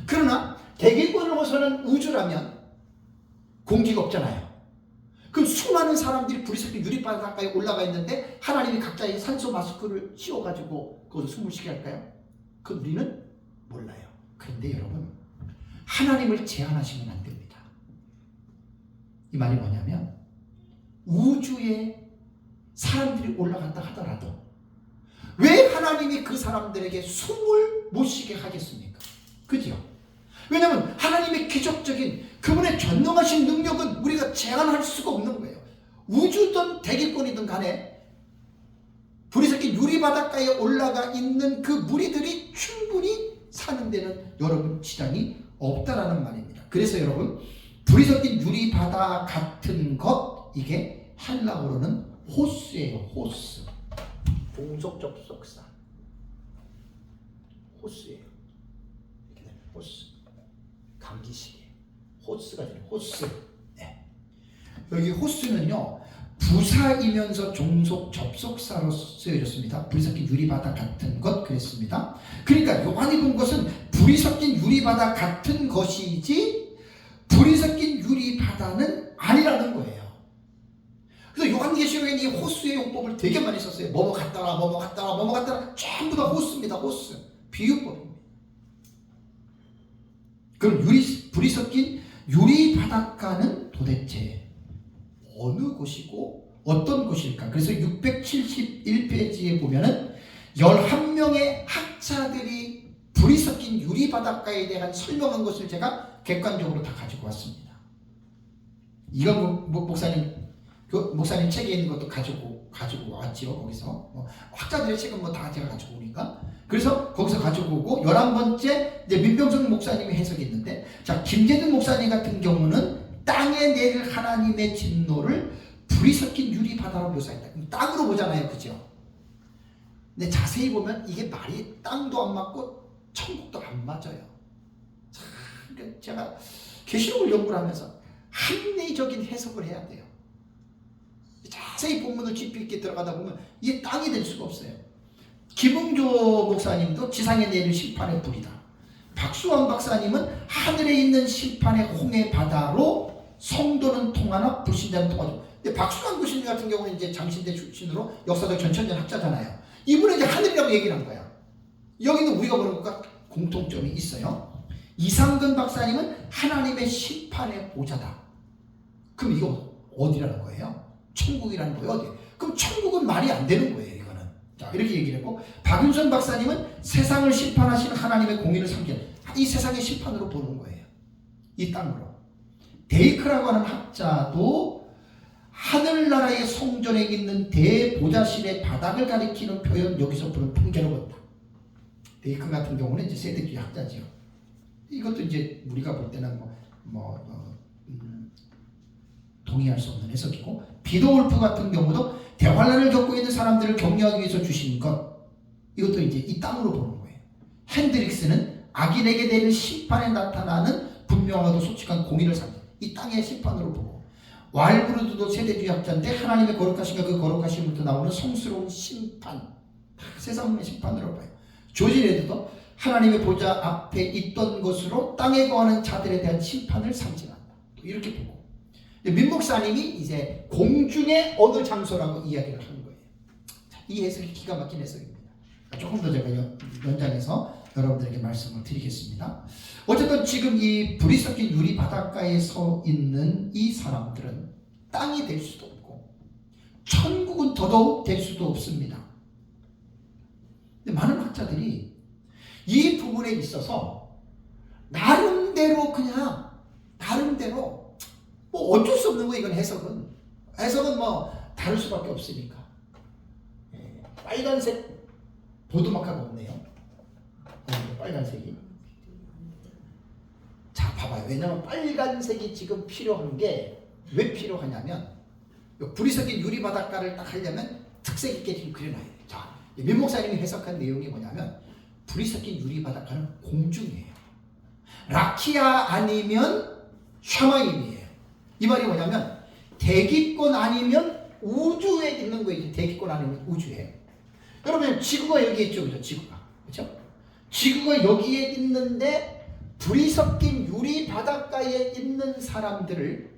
그러나 대기권을 벗어난 우주라면 공기가 없잖아요. 그럼 수많은 사람들이 불이 섞인 유리바닷가에 올라가 있는데 하나님이 각자의 산소 마스크를 씌워가지고 거기서 숨을 쉬게 할까요? 그 우리는 몰라요. 그런데 여러분 하나님을 제한하시면 안 됩니다. 이 말이 뭐냐면 우주에 사람들이 올라간다 하더라도 왜 하나님이 그 사람들에게 숨을 못 쉬게 하겠습니까? 그죠? 왜냐하면 하나님의 기적적인 그분의 전능하신 능력은 우리가 제한할 수가 없는 거예요. 우주든 대기권이든 간에 불이 섞인 유리바닷가에 올라가 있는 그 무리들이 충분히 사는 데는 여러분 지장이 없다라는 말입니다. 그래서 여러분 불이 섞인 유리바다 같은 것 이게 헬라어로는 호스예요. 호스. 동속접속사. 호스예요. 이렇게 되면 호스. 감기식이에요. 호스가 되는 호스. 네. 여기 호스는요. 부사이면서 종속 접속사로 쓰여졌습니다. 불이 섞인 유리바다 같은 것 그랬습니다. 그러니까 요한이 본 것은 불이 섞인 유리바다 같은 것이지 불이 섞인 유리바다는 아니라는 거예요. 그래서 요한계시록에는 이 호수의 용법을 되게 많이 썼어요. 뭐뭐 같다라 뭐뭐 같다라 뭐뭐 같다라 전부 다 호수입니다. 호수. 비유법입니다. 그럼 불이 섞인 유리바닷가는 도대체 어느 곳이고 어떤 곳일까? 그래서 671페이지에 보면은 11명의 학자들이 불이 섞인 유리바닷가에 대한 설명한 것을 제가 객관적으로 다 가지고 왔습니다. 이건 목사님 책에 있는 것도 가지고 왔지요. 거기서 학자들의 책은 다 제가 가지고 오니까 그래서 거기서 가지고 오고 11번째 이제 민병성 목사님의 해석이 있는데 자 김재든 목사님 같은 경우는 땅에 내릴 하나님의 진노를 불이 섞인 유리바다로 묘사했다. 그럼 땅으로 보잖아요. 그죠? 근데 자세히 보면 이게 말이 땅도 안 맞고 천국도 안 맞아요. 참 제가 계시록을 연구를 하면서 합리적인 해석을 해야 돼요. 자세히 본문을 깊이 있게 들어가다 보면 이게 땅이 될 수가 없어요. 김웅조 목사님도 지상에 내릴 심판의 불이다. 박수환 박사님은 하늘에 있는 심판의 홍해 바다로 성도는 통하나 불신자는 통하죠. 근데 박수환 교수님 같은 경우는 이제 장신대 출신으로 역사적 전천년 학자잖아요. 이분은 이제 하늘이라고 얘기를 한 거야. 여기는 우리가 보는 것과 공통점이 있어요. 이상근 박사님은 하나님의 심판의 보좌다. 그럼 이거 어디라는 거예요? 천국이라는 거예요. 어디? 그럼 천국은 말이 안 되는 거예요. 이거는. 자, 이렇게 얘기를 했고 박윤선 박사님은 세상을 심판하시는 하나님의 공의를 섬기는 이 세상의 심판으로 보는 거예요. 이 땅으로. 데이크라고 하는 학자도 하늘나라의 성전에 있는 대보좌실의 바닥을 가리키는 표현 여기서 보는 통계로 본다. 데이크 같은 경우는 이제 세대주의 학자지요. 이것도 이제 우리가 볼 때는 동의할 수 없는 해석이고, 비도울프 같은 경우도 대환란을 겪고 있는 사람들을 격려하기 위해서 주신 것, 이것도 이제 이 땅으로 보는 거예요. 핸드릭스는 악인에게 내릴 심판에 나타나는 분명하고 솔직한 공의를 삼는 이 땅의 심판으로 보고, 왈브루드도 세대주의학자인데 하나님의 거룩하심과 그 거룩하심부터 나오는 성스러운 심판, 세상의 심판으로 봐요. 조지 레드도 하나님의 보좌 앞에 있던 것으로 땅에 거하는 자들에 대한 심판을 상징한다, 이렇게 보고, 민 목사님이 이제 공중의 어느 장소라고 이야기를 하는 거예요. 이 해석이 기가 막힌 해석입니다. 조금 더 제가 연장해서 여러분들에게 말씀을 드리겠습니다. 어쨌든 지금 이 불이 섞인 유리 바닷가에 서 있는 이 사람들은 땅이 될 수도 없고 천국은 더더욱 될 수도 없습니다. 근데 많은 학자들이 이 부분에 있어서 나름대로 뭐 어쩔 수 없는 거, 이건 해석은 뭐 다를 수밖에 없으니까. 빨간색 보드마카가 없네요. 빨간색이. 자, 봐봐요. 왜냐면 빨간색이 지금 필요한 게 왜 필요하냐면, 불이 섞인 유리 바닷가를 딱 하려면 특색 있게 지금 그려놔야 돼요. 자, 민 목사님이 해석한 내용이 뭐냐면, 불이 섞인 유리 바닷가는 공중이에요. 라키아 아니면 샤마임이에요. 이 말이 뭐냐면 대기권 아니면 우주에 있는 거예요. 대기권 아니면 우주에. 여러분, 지구가 여기 있죠, 그죠? 지구가, 그렇죠? 지구가 여기에 있는데 불이 섞인 유리 바닷가에 있는 사람들을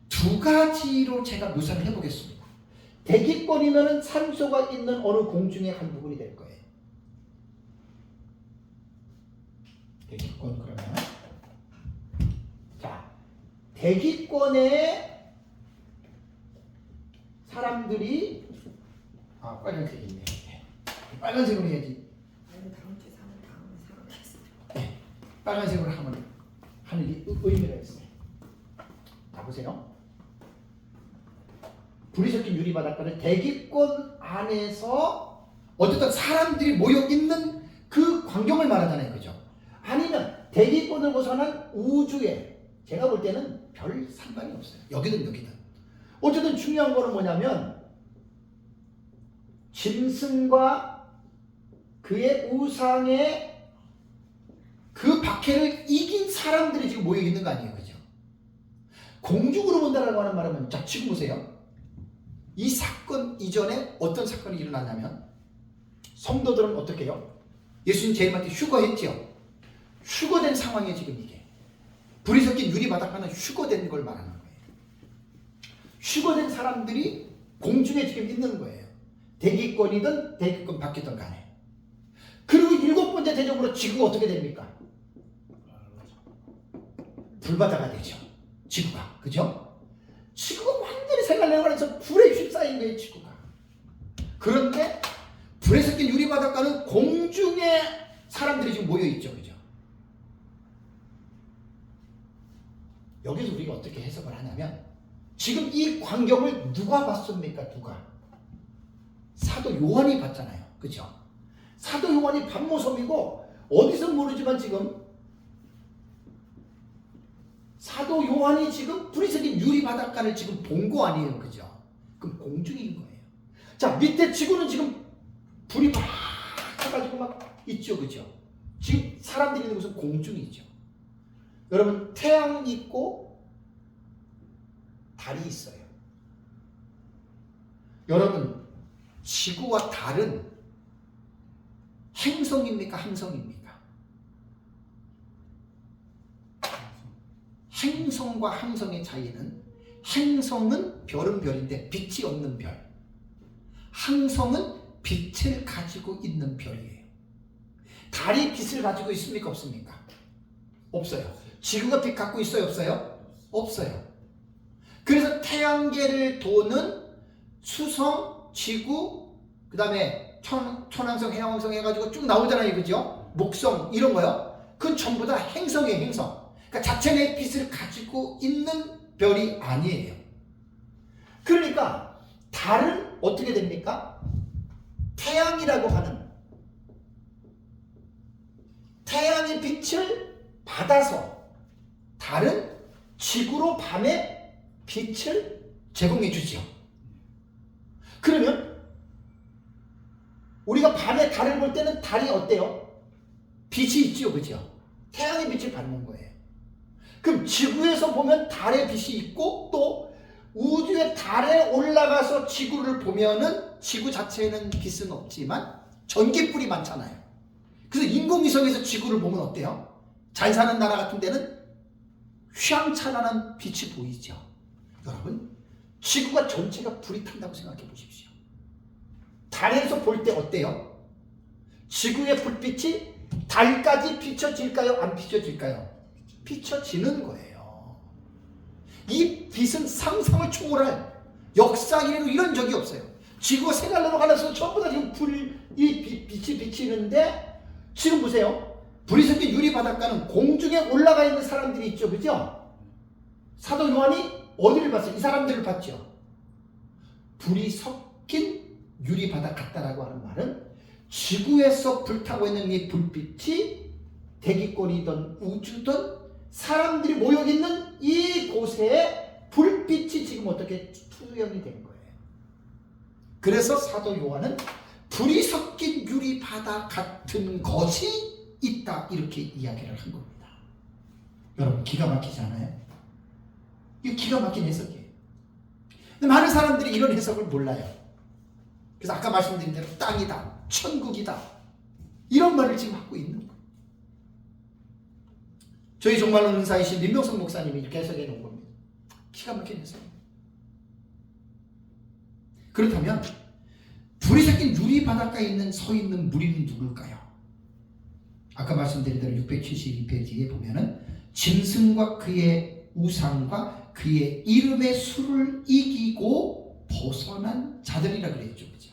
두 가지로 제가 묘사를 해보겠습니다. 대기권이면은 산소가 있는 어느 공중의 한 부분이 될 거예요. 대기권, 그러면 자, 대기권에 사람들이 빨간색이 있네. 빨간색으로 해야지. 네, 빨간색으로 하면 하는 의미가 있어요. 자, 보세요. 불이 섞인 유리 바닷가는 대기권 안에서 어쨌든 사람들이 모여 있는 그 광경을 말하잖아요, 그죠? 아니면 대기권을 벗어난 우주에, 제가 볼 때는 별 상관이 없어요. 여기든 여기든. 어쨌든 중요한 거는 뭐냐면 짐승과 그의 우상의 그 박해를 이긴 사람들이 지금 모여 있는 거 아니에요, 그죠? 공중으로 본다라고 하는 말은, 자, 지금 보세요. 이 사건 이전에 어떤 사건이 일어났냐면, 성도들은 어떻게 해요? 예수님 제일한테 휴거했죠. 휴거된 상황이에요, 지금 이게. 불이 섞인 유리 바닷가는 휴거된 걸 말하는 거예요. 휴거된 사람들이 공중에 지금 있는 거예요. 대기권이든 대기권 밖이든 간에. 그리고 일곱 번째 대적으로 지구가 어떻게 됩니까? 불바다가 되죠. 지구가. 그죠? 지구가 완전히 색깔내려가면서 불에 휩싸인 거예요, 지구가. 그런데 불에 섞인 유리 바닷가는 공중에 사람들이 지금 모여 있죠, 그죠? 여기서 우리가 어떻게 해석을 하냐면, 지금 이 광경을 누가 봤습니까? 누가? 사도 요한이 봤잖아요, 그죠? 사도 요한이 반 모습이고, 어디서 모르지만 지금 사도 요한이 지금 불이 섞인 유리 바닷가를 지금 본 거 아니에요, 그죠? 그럼 공중인 거예요. 자, 밑에 지구는 지금 불이 막 해가지고 막 있죠, 그죠? 지금 사람들이 있는 곳은 공중이죠. 여러분, 태양이 있고 달이 있어요. 여러분, 지구와 달은 행성입니까? 항성입니까? 행성과 항성의 차이는, 행성은 별은 별인데 빛이 없는 별, 항성은 빛을 가지고 있는 별이에요. 달이 빛을 가지고 있습니까? 없습니까? 없어요. 지구가 빛 갖고 있어요? 없어요? 없어요. 그래서 태양계를 도는 수성, 지구, 그 다음에 천왕성, 해왕성 해가지고 쭉 나오잖아요, 그죠? 목성 이런 거요. 그건 전부 다 행성이에요, 행성. 그러니까 자체 내 빛을 가지고 있는 별이 아니에요. 그러니까 달은 어떻게 됩니까? 태양이라고 하는, 태양의 빛을 받아서 달은 지구로 밤에 빛을 제공해 주지요. 그러면 우리가 밤에 달을 볼 때는 달이 어때요? 빛이 있지요, 그죠? 태양의 빛을 받는 거예요. 그럼 지구에서 보면 달의 빛이 있고 또 우주의 달에 올라가서 지구를 보면은 지구 자체에는 빛은 없지만 전기불이 많잖아요. 그래서 인공위성에서 지구를 보면 어때요? 잘 사는 나라 같은 데는 휘황찬란한 빛이 보이죠. 여러분, 지구가 전체가 불이 탄다고 생각해 보십시오. 달에서 볼 때 어때요? 지구의 불빛이 달까지 비춰질까요? 안 비춰질까요? 비춰지는 거예요. 이 빛은 상상을 초월할 역사 이래로 이런 적이 없어요. 지구가 세 갈래로 갈라서 전부 다 지금 빛이 비치는데 지금 보세요. 불이 섞인 유리 바닷가는 공중에 올라가 있는 사람들이 있죠, 그죠? 사도 요한이 어디를 봤어요? 이 사람들을 봤죠. 불이 섞인 유리 바다 같다라고 하는 말은 지구에서 불타고 있는 이 불빛이 대기권이든 우주든 사람들이 모여 있는 이 곳에 불빛이 지금 어떻게 투영이 된 거예요. 그래서 사도 요한은 불이 섞인 유리 바다 같은 것이 있다 이렇게 이야기를 한 겁니다. 여러분, 기가 막히지 않아요? 이거 기가 막힌 해석이에요. 근데 많은 사람들이 이런 해석을 몰라요. 그래서 아까 말씀드린 대로 땅이다, 천국이다 이런 말을 지금 하고 있는 거예요. 저희 정말로 은사이신 민명성 목사님이 이렇게 해석해 놓은 겁니다. 기가 막힌 해석입니다. 그렇다면 불이 섞인 유리 바닷가에 서 있는 무리는 누굴까요? 아까 말씀드린 대로 672페이지에 보면은 짐승과 그의 우상과 그의 이름의 수를 이기고 벗어난 자들이라 그랬죠. 그죠?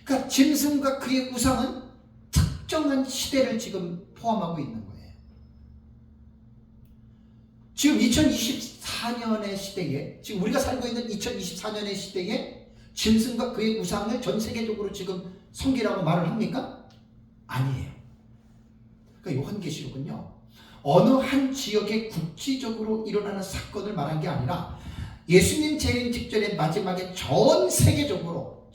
그러니까 짐승과 그의 우상은 특정한 시대를 지금 포함하고 있는 거예요. 지금 2024년의 시대에, 지금 우리가 살고 있는 2024년의 시대에 짐승과 그의 우상을 전 세계적으로 지금 섬기라고 말을 합니까? 아니에요. 그러니까 요한계시록은요, 어느 한 지역에 국지적으로 일어나는 사건을 말한 게 아니라 예수님 재림 직전에 마지막에 전 세계적으로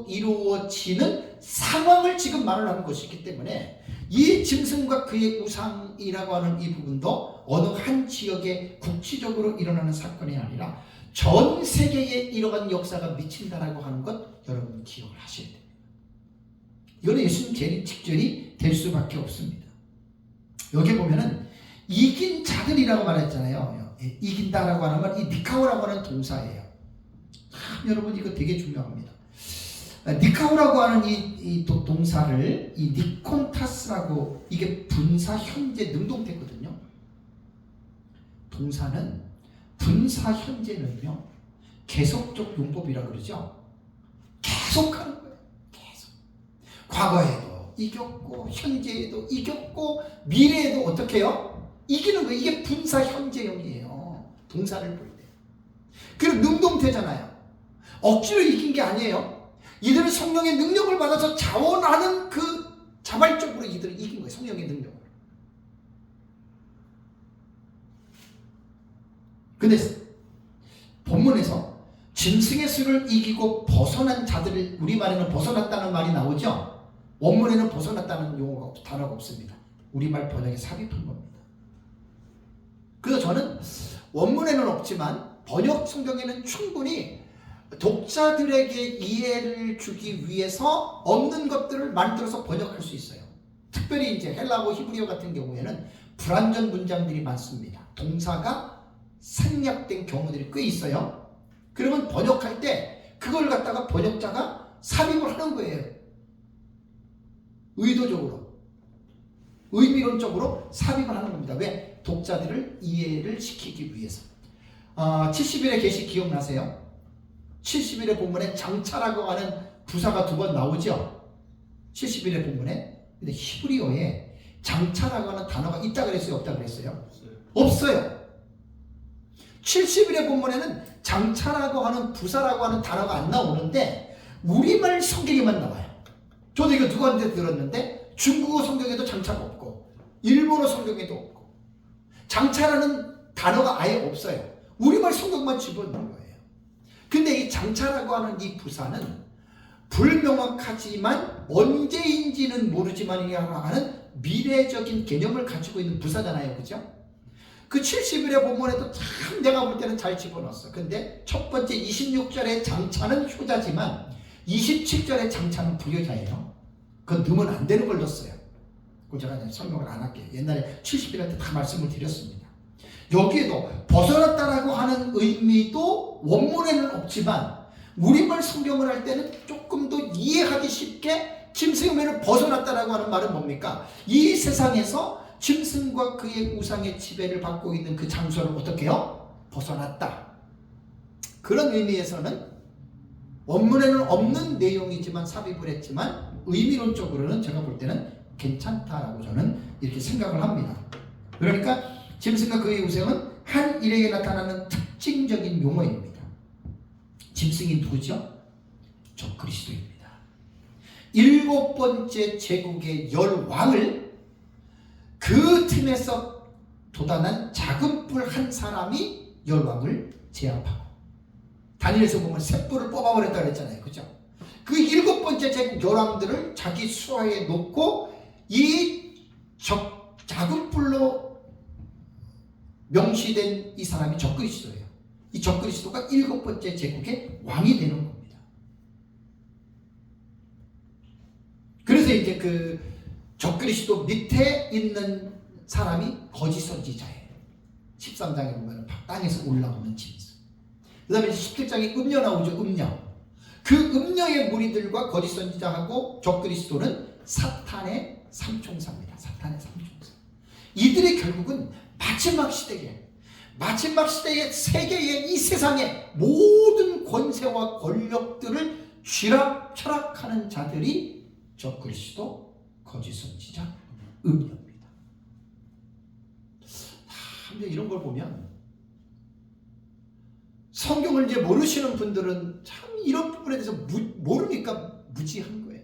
이루어지는 상황을 지금 말을 하는 것이기 때문에 이 짐승과 그의 우상이라고 하는 이 부분도 어느 한 지역에 국지적으로 일어나는 사건이 아니라 전 세계에 이러한 역사가 미친다라고 하는 것 여러분 기억을 하셔야 됩니다. 이거는 예수님 재림 직전이 될 수밖에 없습니다. 여기 보면은 이긴 자들이라고 말했잖아요. 이긴다라고 하는 건 이 니카오라고 하는 동사예요. 여러분 이거 되게 중요합니다. 니카오라고 하는 이 동사를 이 니콘타스라고, 이게 분사 현재 능동태거든요. 동사는 분사 현재는요 계속적 용법이라 그러죠. 계속 하는 거예요. 계속. 과거에도 이겼고 현재에도 이겼고 미래에도 어떻게 해요? 이기는 거예요. 이게 분사 현재형이에요. 동사를 볼 때. 그리고 능동태잖아요. 억지로 이긴 게 아니에요. 이들은 성령의 능력을 받아서 자원하는 그 자발적으로 이들을 이긴 거예요. 성령의 능력을. 근데 본문에서 짐승의 수를 이기고 벗어난 자들을, 우리말에는 벗어났다는 말이 나오죠. 원문에는 벗어났다는 단어가 없습니다. 우리말 번역에 삽입한 겁니다. 그래서 저는 원문에는 없지만 번역 성경에는 충분히 독자들에게 이해를 주기 위해서 없는 것들을 만들어서 번역할 수 있어요. 특별히 이제 헬라어, 히브리어 같은 경우에는 불완전 문장들이 많습니다. 동사가 생략된 경우들이 꽤 있어요. 그러면 번역할 때 그걸 갖다가 번역자가 삽입을 하는 거예요. 의도적으로, 의미론적으로 삽입을 하는 겁니다. 왜? 독자들을 이해를 시키기 위해서. 70일의 계시 기억나세요? 70일의 본문에 장차라고 하는 부사가 2번 나오죠. 70일의 본문에. 근데 히브리어에 장차라고 하는 단어가 있다 그랬어요? 없다 그랬어요? 없어요. 70일의 본문에는 장차라고 하는 부사라고 하는 단어가 안 나오는데 우리말 성경에만 나와요. 저도 이거 누구한테 들었는데 중국어 성경에도 장차가 없고 일본어 성경에도 없고 장차라는 단어가 아예 없어요. 우리말 성경만 집어넣은 거예요. 근데 이 장차라고 하는 이 부사는 불명확하지만 언제인지는 모르지만이라고 하는 미래적인 개념을 가지고 있는 부사잖아요. 그죠? 그 70일의 본문에도 참 내가 볼 때는 잘 집어넣었어. 근데 첫 번째 26절의 장차는 효자지만 27절의 장차는 부여자예요. 그건 넣으면 안 되는 걸 넣었어요. 그거 제가 설명을 안 할게요. 옛날에 70일할 때 다 말씀을 드렸습니다. 여기에도 벗어났다라고 하는 의미도 원문에는 없지만 우리말 성경을 할 때는 조금 더 이해하기 쉽게 짐승의 벗어났다라고 하는 말은 뭡니까? 이 세상에서 짐승과 그의 우상의 지배를 받고 있는 그 장소를 어떻게 해요? 벗어났다. 그런 의미에서는 원문에는 없는 내용이지만 삽입을 했지만 의미론적으로는 제가 볼 때는 괜찮다라고 저는 이렇게 생각을 합니다. 그러니까 짐승과 그의 우상은 한 일에게 나타나는 특징적인 용어입니다. 짐승이 누구죠? 적그리스도입니다. 7번째 제국의 10왕을 그 틈에서 도단한 작은 뿔 한 사람이 10왕을 제압하고, 다니엘서 보면 셋뿔을 뽑아버렸다고 했잖아요. 그죠? 그 7번째 제국 10왕들을 자기 수하에 놓고 이 작은 뿔로 명시된 이 사람이 적그리스도예요. 이 적그리스도가 7번째 제국의 왕이 되는 겁니다. 그래서 이제 그 적그리스도 밑에 있는 사람이 거짓 선지자예요. 13장에 보면 땅에서 올라오는 짐승. 그 다음에 17장에 음녀 나오죠. 음녀. 그 음녀의 무리들과 거짓 선지자하고 적그리스도는 사탄의 삼총사입니다. 사탄의 삼총사. 이들이 결국은 마지막 시대에 세계의 이 세상의 모든 권세와 권력들을 쥐락펴락하는 자들이 적그리스도, 거짓 선지자, 음녀입니다. 근데 이런 걸 보면 성경을 이제 모르시는 분들은 참 이런 부분에 대해서 모르니까 무지한 거예요.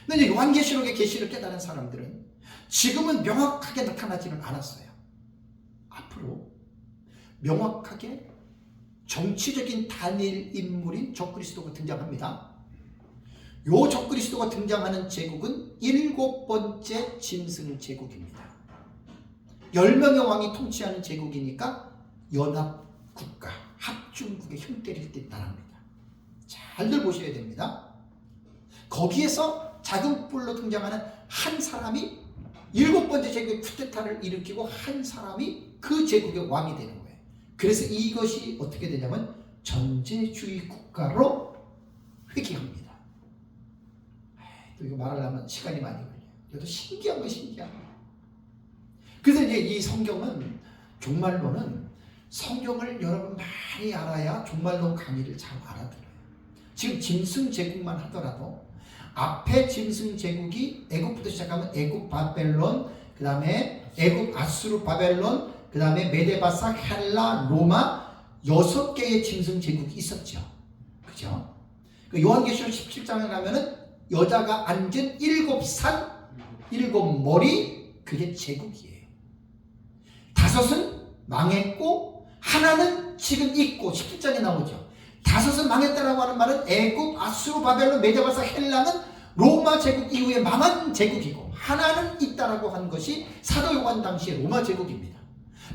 근데 이제 요한계시록의 계시를 깨달은 사람들은 지금은 명확하게 나타나지는 않았어요. 앞으로 명확하게 정치적인 단일 인물인 적그리스도가 등장합니다. 요 적그리스도가 등장하는 제국은 7번째 짐승 제국입니다. 10명의 왕이 통치하는 제국이니까 연합국가, 합중국의 흉 때릴 듯 나랍니다. 잘들 보셔야 됩니다. 거기에서 작은 뿔로 등장하는 한 사람이 7번째 제국의 쿠데타를 일으키고 한 사람이 그 제국의 왕이 되는 거예요. 그래서 이것이 어떻게 되냐면 전제주의 국가로 회귀합니다. 또 이거 말하려면 시간이 많이 걸려요. 이것도 신기한 거 신기한 거. 그래서 이제 이 성경은 종말론은 성경을 여러분 많이 알아야 종말론 강의를 잘 알아들어요. 지금 짐승 제국만 하더라도 앞에 짐승 제국이 애국부터 시작하면 애국 바벨론, 그 다음에 애국 아수르 바벨론, 그 다음에 메데바사 헬라 로마 6개의 짐승 제국이 있었죠. 그죠? 그 요한계시록 17장에 가면은 여자가 앉은 7산 7머리, 그게 제국이에요. 5은 망했고 하나는 지금 있고 17장에 나오죠. 5은 망했다라고 하는 말은 애국, 아수르, 바벨론, 메데바사, 헬라는 로마 제국 이후에 망한 제국이고 하나는 있다라고 한 것이 사도 요한 당시의 로마 제국입니다.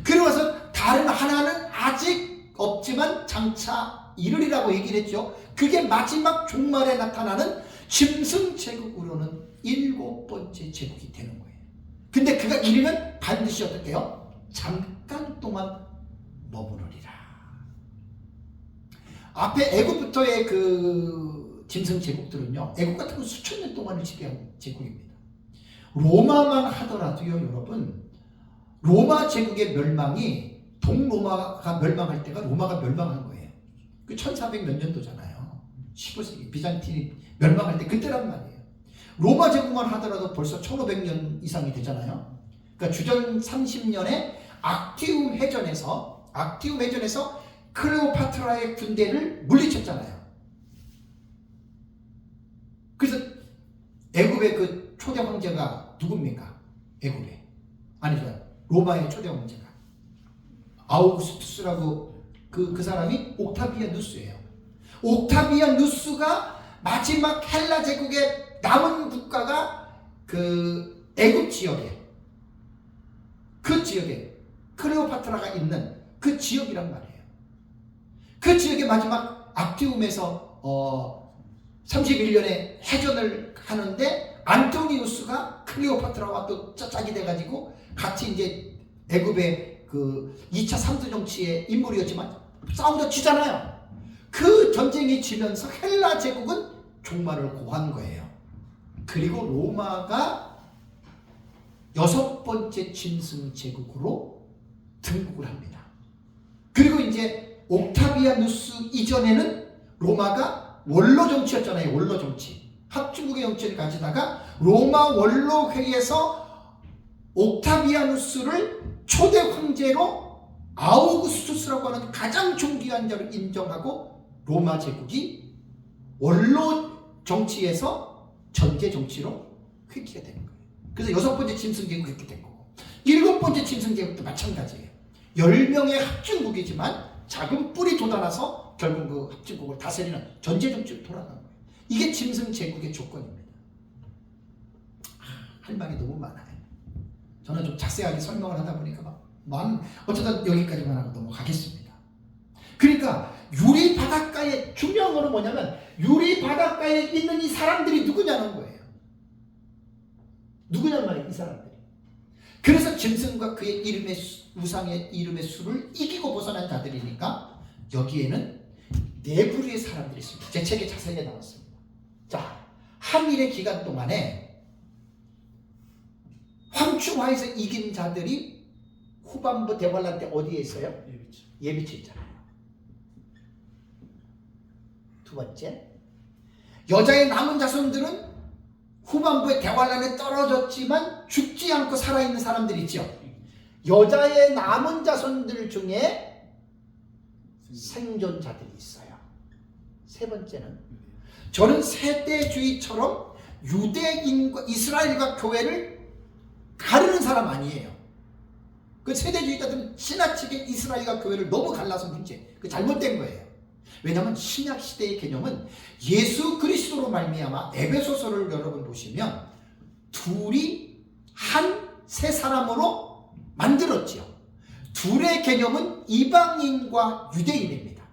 그러면서 다른 하나는 아직 없지만 장차 이르리라고 얘기를 했죠. 그게 마지막 종말에 나타나는 짐승 제국으로는 7번째 제국이 되는 거예요. 근데 그가 이르면 반드시 어떻게 해요? 잠깐 동안 머무르리라. 앞에 애국부터의 그 짐승 제국들은요, 애국 같은 건 수천 년 동안을 지배한 제국입니다. 로마만 하더라도요, 여러분, 로마 제국의 멸망이 동로마가 멸망할 때가 로마가 멸망한 거예요. 그 1400 몇 년도잖아요. 15세기 비잔틴이 멸망할 때 그때란 말이에요. 로마 제국만 하더라도 벌써 1500년 이상이 되잖아요. 그러니까 주전 30년에 악티움 해전에서 클레오파트라의 군대를 물리쳤잖아요. 그래서 애굽의 그 초대 황제가 누굽니까? 애굽의 아니죠, 로마의 초대 황제가 아우구스투스라고 그 사람이 옥타비아누스예요. 옥타비아누스가 마지막 헬라 제국의 남은 국가가 그 애굽 지역에, 그 지역에 클레오파트라가 있는 그 지역이란 말이에요. 그 지역의 마지막 악티움에서 31년에 해전을 하는데 안토니우스가 클레오파트라와 또 짝이 돼가지고 같이 이제 애굽의 그 2차 3대 정치의 인물이었지만 싸우다 지잖아요. 그 전쟁이 지면서 헬라 제국은 종말을 고한 거예요. 그리고 로마가 6번째 짐승 제국으로 등극을 합니다. 그리고 이제 옥타비아누스 이전에는 로마가 원로 정치였잖아요. 원로 정치. 합중국의 정치를 가지다가 로마 원로회의에서 옥타비아누스를 초대 황제로 아우구스투스라고 하는 가장 존귀한 자를 인정하고 로마 제국이 원로 정치에서 전제 정치로 회귀가 되는 거예요. 그래서 6번째 짐승 제국이 그렇게 된 거고, 7번째 짐승 제국도 마찬가지예요. 10명의 합중국이지만 작은 뿔이 돋아나서 결국 그 합중국을 다스리는 전제 정치로 돌아간 거예요. 이게 짐승 제국의 조건입니다. 할 말이 너무 많아요. 저는 좀 자세하게 설명을 하다 보니까 어쩌다 여기까지만 하고 넘어가겠습니다. 그러니까 유리 바닷가의 중요한 거는 뭐냐면 유리 바닷가에 있는 이 사람들이 누구냐는 거예요. 누구냐는 말이에요, 이 사람들이. 그래서 짐승과 그의 이름의 우상의 이름의 수를 이기고 벗어난 자들이니까 여기에는 네 부류의 사람들이 있습니다. 제 책에 자세하게 나왔습니다. 자, 한일의 기간 동안에 황충화에서 이긴 자들이 후반부 대환란 때 어디에 있어요? 예비치 있잖아요. 두 번째, 여자의 남은 자손들은 후반부에 대환란에 떨어졌지만 죽지 않고 살아있는 사람들이 있죠. 여자의 남은 자손들 중에 생존자들이 있어요. 세 번째는 저는 세대주의처럼 유대인과 이스라엘과 교회를 가르는 사람 아니에요. 그 세대주의자들은 지나치게 이스라엘과 교회를 너무 갈라서 문제, 그 잘못된 거예요. 왜냐하면 신약 시대의 개념은 예수 그리스도로 말미암아 에베소서를 여러분 보시면 둘이 한 세 사람으로 만들었지요. 둘의 개념은 이방인과 유대인입니다.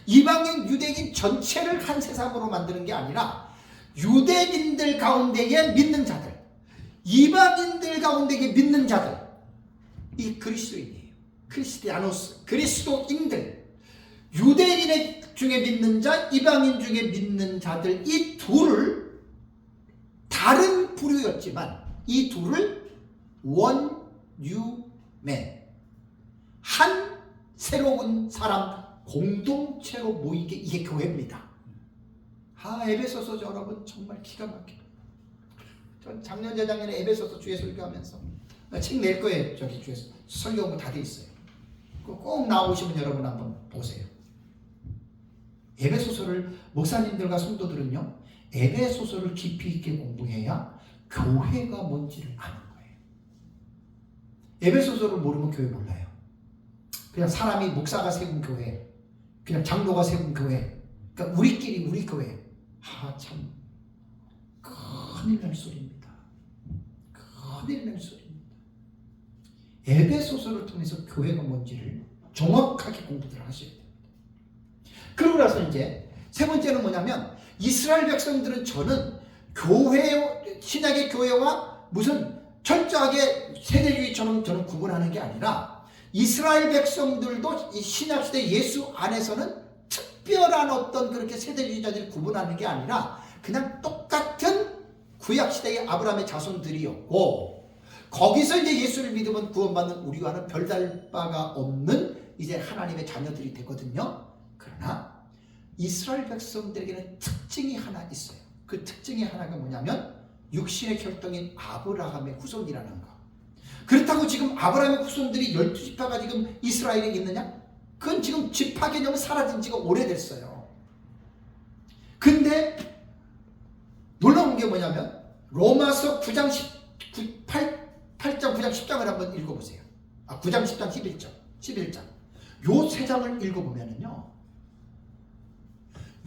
이방인, 유대인 전체를 한 세상으로 만드는 게 아니라 유대인들 가운데에 믿는 자들, 이방인들 가운데에 믿는 자들, 이 그리스도인이에요. 크리스티아노스, 그리스도인들, 유대인 중에 믿는 자, 이방인 중에 믿는 자들, 이 둘을 다른 부류였지만 이 둘을 원유맨, 한 새로운 사람 공동체로 모이게, 이게 교회입니다. 에베소서 여러분 정말 기가 막혀요. 전 작년 재작년에 에베소서 주에 설교하면서 책 낼 거예요. 저기 주에서 설교하고 다 돼 있어요. 꼭 나오시면 여러분 한번 보세요. 에베소서를 목사님들과 성도들은요, 에베소서를 깊이 있게 공부해야 교회가 뭔지를 아는 거예요. 에베소서를 모르면 교회 몰라요. 그냥 사람이 목사가 세운 교회, 그냥 장로가 세운 교회, 그러니까 우리끼리 우리 교회, 참 큰일 날 소리입니다. 큰일 날 소리입니다. 에베소서를 통해서 교회가 뭔지를 정확하게 공부를 하셔야 됩니다. 그러고 나서 이제 세 번째는 뭐냐면, 이스라엘 백성들은 저는 교회, 신약의 교회와 무슨 철저하게 세대주의처럼 저는 구분하는 게 아니라, 이스라엘 백성들도 이 신약시대 예수 안에서는 특별한 어떤 그렇게 세대주의자들을 구분하는 게 아니라 그냥 똑같은 구약시대의 아브라함의 자손들이었고, 거기서 이제 예수를 믿으면 구원받는 우리와는 별다를 바가 없는 이제 하나님의 자녀들이 되거든요. 그러나 이스라엘 백성들에게는 특징이 하나 있어요. 그 특징이 하나가 뭐냐면 육신의 혈통인 아브라함의 후손이라는 거. 그렇다고 지금 아브라함의 후손들이 12지파가 지금 이스라엘에 있느냐? 그건 지금 지파 개념은 사라진 지가 오래됐어요. 근데 놀라운 게 뭐냐면 로마서 9장 8장 9장 10장을 한번 읽어보세요. 9장, 10장, 11장 요 세 장을 읽어보면은요,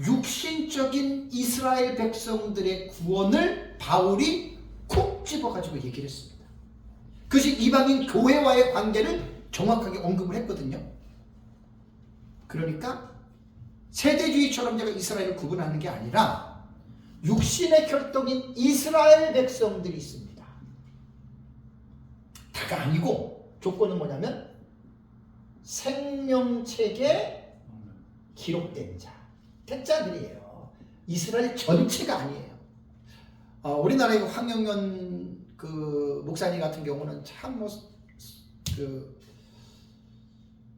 육신적인 이스라엘 백성들의 구원을 바울이 콕 집어가지고 얘기를 했습니다. 그것이 이방인 교회와의 관계를 정확하게 언급을 했거든요. 그러니까 세대주의처럼 제가 이스라엘을 구분하는 게 아니라 육신의 혈통인 이스라엘 백성들이 있습니다. 다가 아니고 조건은 뭐냐면 생명책에 기록된 자, 태자들이에요. 이스라엘 전체가 아니에요. 우리나라의 황영연 그 목사님 같은 경우는 참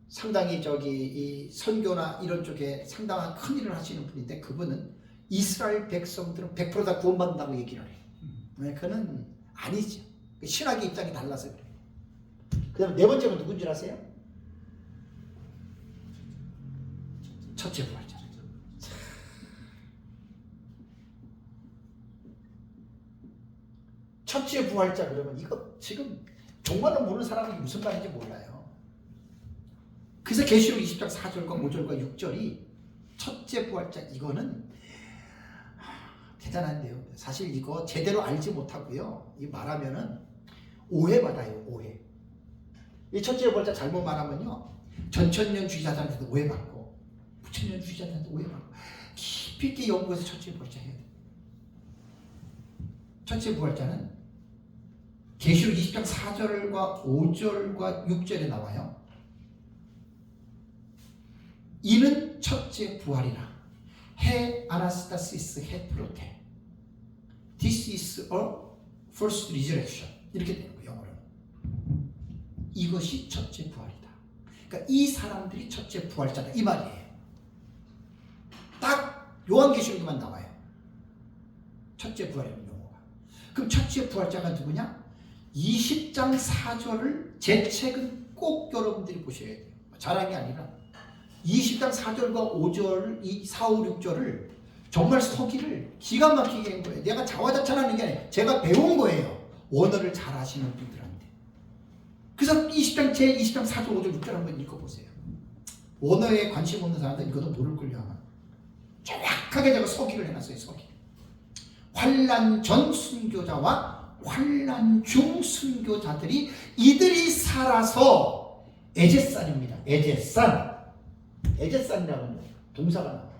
상당히 이 선교나 이런 쪽에 상당한 큰 일을 하시는 분인데, 그분은 이스라엘 백성들은 100% 다 구원받는다고 얘기를 해요. 그는 아니죠. 신학의 입장이 달라서 그래요. 그 다음에 네 번째는 누군 줄 아세요? 첫째 부활자. 첫째 부활자 그러면 이거 지금 정말로 모르는 사람이 무슨 말인지 몰라요. 그래서 계시록 20장 4절과 5절과 6절이 첫째 부활자, 이거는 대단한데요. 사실 이거 제대로 알지 못하고요, 이 말하면은 오해받아요. 오해. 이 첫째 부활자 잘못 말하면요, 전천년 주의자들한테도 오해받고 부천년 주의자들한테 오해받고 깊이 있게 연구해서 첫째 부활자 해야 돼요. 첫째 부활자는 계시록 20장 4절과 5절과 6절에 나와요. 이는 첫째 부활이라. 해 아나스타시스 해 프로테. This is a first resurrection. 이렇게 되는 거예요, 영어로는. 이것이 첫째 부활이다. 그러니까 이 사람들이 첫째 부활자다, 이 말이에요. 딱 요한계시록에만 나와요. 첫째 부활이라는 용어가. 그럼 첫째 부활자가 누구냐? 20장 4절을 제 책은 꼭 여러분들이 보셔야 돼요. 자랑이 아니라 20장 4절과 5절, 4, 5, 6절을 정말 서기를 기가 막히게 한 거예요. 내가 자화자찬하는 게 아니에요. 제가 배운 거예요. 원어를 잘 아시는 분들한테. 그래서 20장 4절, 5절, 6절 한번 읽어보세요. 원어에 관심 없는 사람들 이것도 모를걸요 아마. 정확하게 제가 서기를 해놨어요. 서기. 환난 전 순교자와 환난 중 순교자들이 이들이 살아서 에제산입니다. 에제산이라는 동사가 나와요.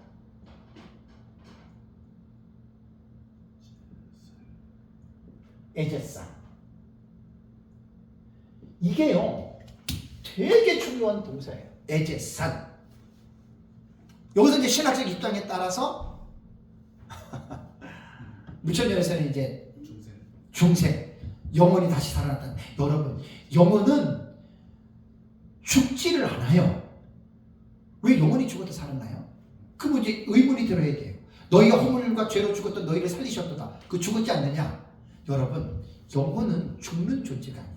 에제산. 이게요, 되게 중요한 동사예요. 에제산. 여기서 이제 신학적 입장에 따라서 무천년에서는 이제 중생, 영혼이 다시 살아났다. 여러분, 영혼은 죽지를 않아요. 왜 영혼이 죽어도 살았나요? 그럼 이제 의문이 들어야 돼요. 너희가 허물과 죄로 죽었던 너희를 살리셨도다. 그 죽었지 않느냐? 여러분, 영혼은 죽는 존재가 아니에요.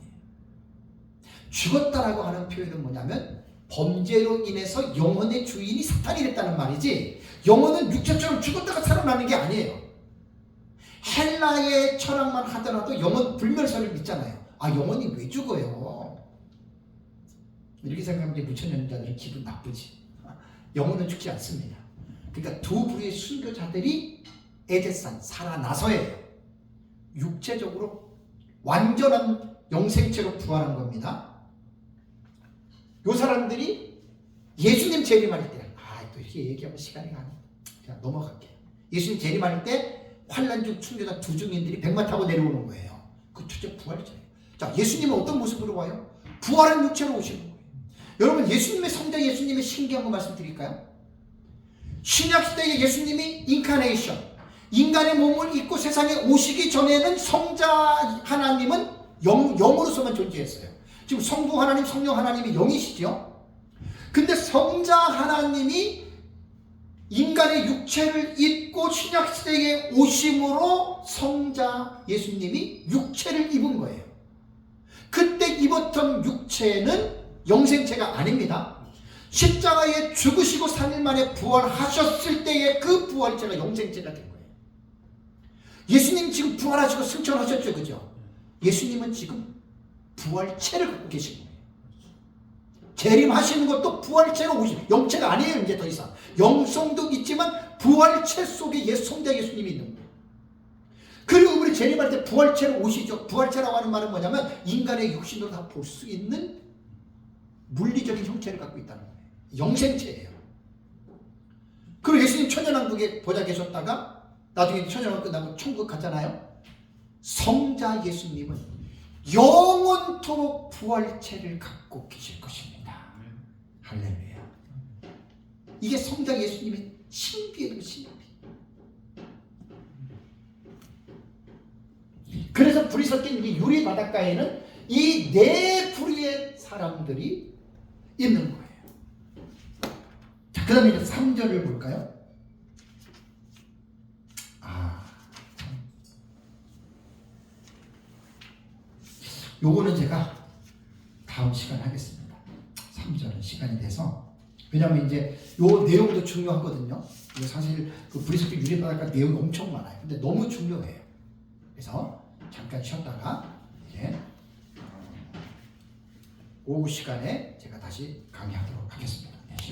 죽었다라고 하는 표현은 뭐냐면 범죄로 인해서 영혼의 주인이 사탄이 됐다는 말이지, 영혼은 육체처럼 죽었다가 살아나는 게 아니에요. 헬라의 철학만 하더라도 영혼 불멸설을 믿잖아요. 아, 영혼이 왜 죽어요? 이렇게 생각하면 무천년자들은 기분 나쁘지. 영혼은 죽지 않습니다. 그러니까 두 부류의 순교자들이 에제산, 살아나서예요. 육체적으로 완전한 영생체로 부활한 겁니다. 요 사람들이 예수님 재림할 때, 또 이렇게 얘기하면 시간이 가네. 그냥 넘어갈게요. 예수님 재림할 때 환난 중 순교자 두 증인들이 백마 타고 내려오는 거예요. 그 첫째 부활자예요. 자, 예수님은 어떤 모습으로 와요? 부활한 육체로 오시는 거예요. 여러분, 예수님의 성자 예수님의 신기한 거 말씀드릴까요? 신약시대의 예수님이 인카네이션, 인간의 몸을 입고 세상에 오시기 전에는 성자 하나님은 영으로서만 존재했어요. 지금 성부 하나님, 성령 하나님이 영이시죠. 근데 성자 하나님이 인간의 육체를 입고 신약시대에 오심으로 성자 예수님이 육체를 입은 거예요. 그때 입었던 육체는 영생체가 아닙니다. 십자가에 죽으시고 3일 만에 부활하셨을 때의 그 부활체가 영생체가 된 거예요. 예수님 지금 부활하시고 승천하셨죠, 그죠? 예수님은 지금 부활체를 갖고 계신 거예요. 재림하시는 것도 부활체로 오신 영체가 아니에요. 이제 더 이상 영성도 있지만 부활체 속에 성자 예수님이 있는 거예요. 그리고 우리 재림할 때 부활체로 오시죠. 부활체라고 하는 말은 뭐냐면 인간의 육신으로 다 볼 수 있는 물리적인 형체를 갖고 있다는 거예요. 영생체예요. 그리고 예수님 천연왕국에 보좌 계셨다가 나중에 천연왕국 끝나고 천국 가잖아요. 성자 예수님은 영원토록 부활체를 갖고 계실 것입니다. 할렐루야. 이게 성자 예수님의 신비예요. 신비. 그래서 불이 섞인 이 유리 바닷가에는 이 네 부류의 사람들이 있는 거예요. 자, 그 다음에 이제 3절을 볼까요? 요거는 제가 다음 시간에 하겠습니다. 3절은 시간이 돼서. 왜냐하면 이제 요 내용도 중요하거든요. 이거 사실 그 불이 섞인 유리 바닷가 내용이 엄청 많아요. 근데 너무 중요해요. 그래서 잠깐 쉬었다가 이제 오후 시간에 제가 다시 강의하도록 하겠습니다.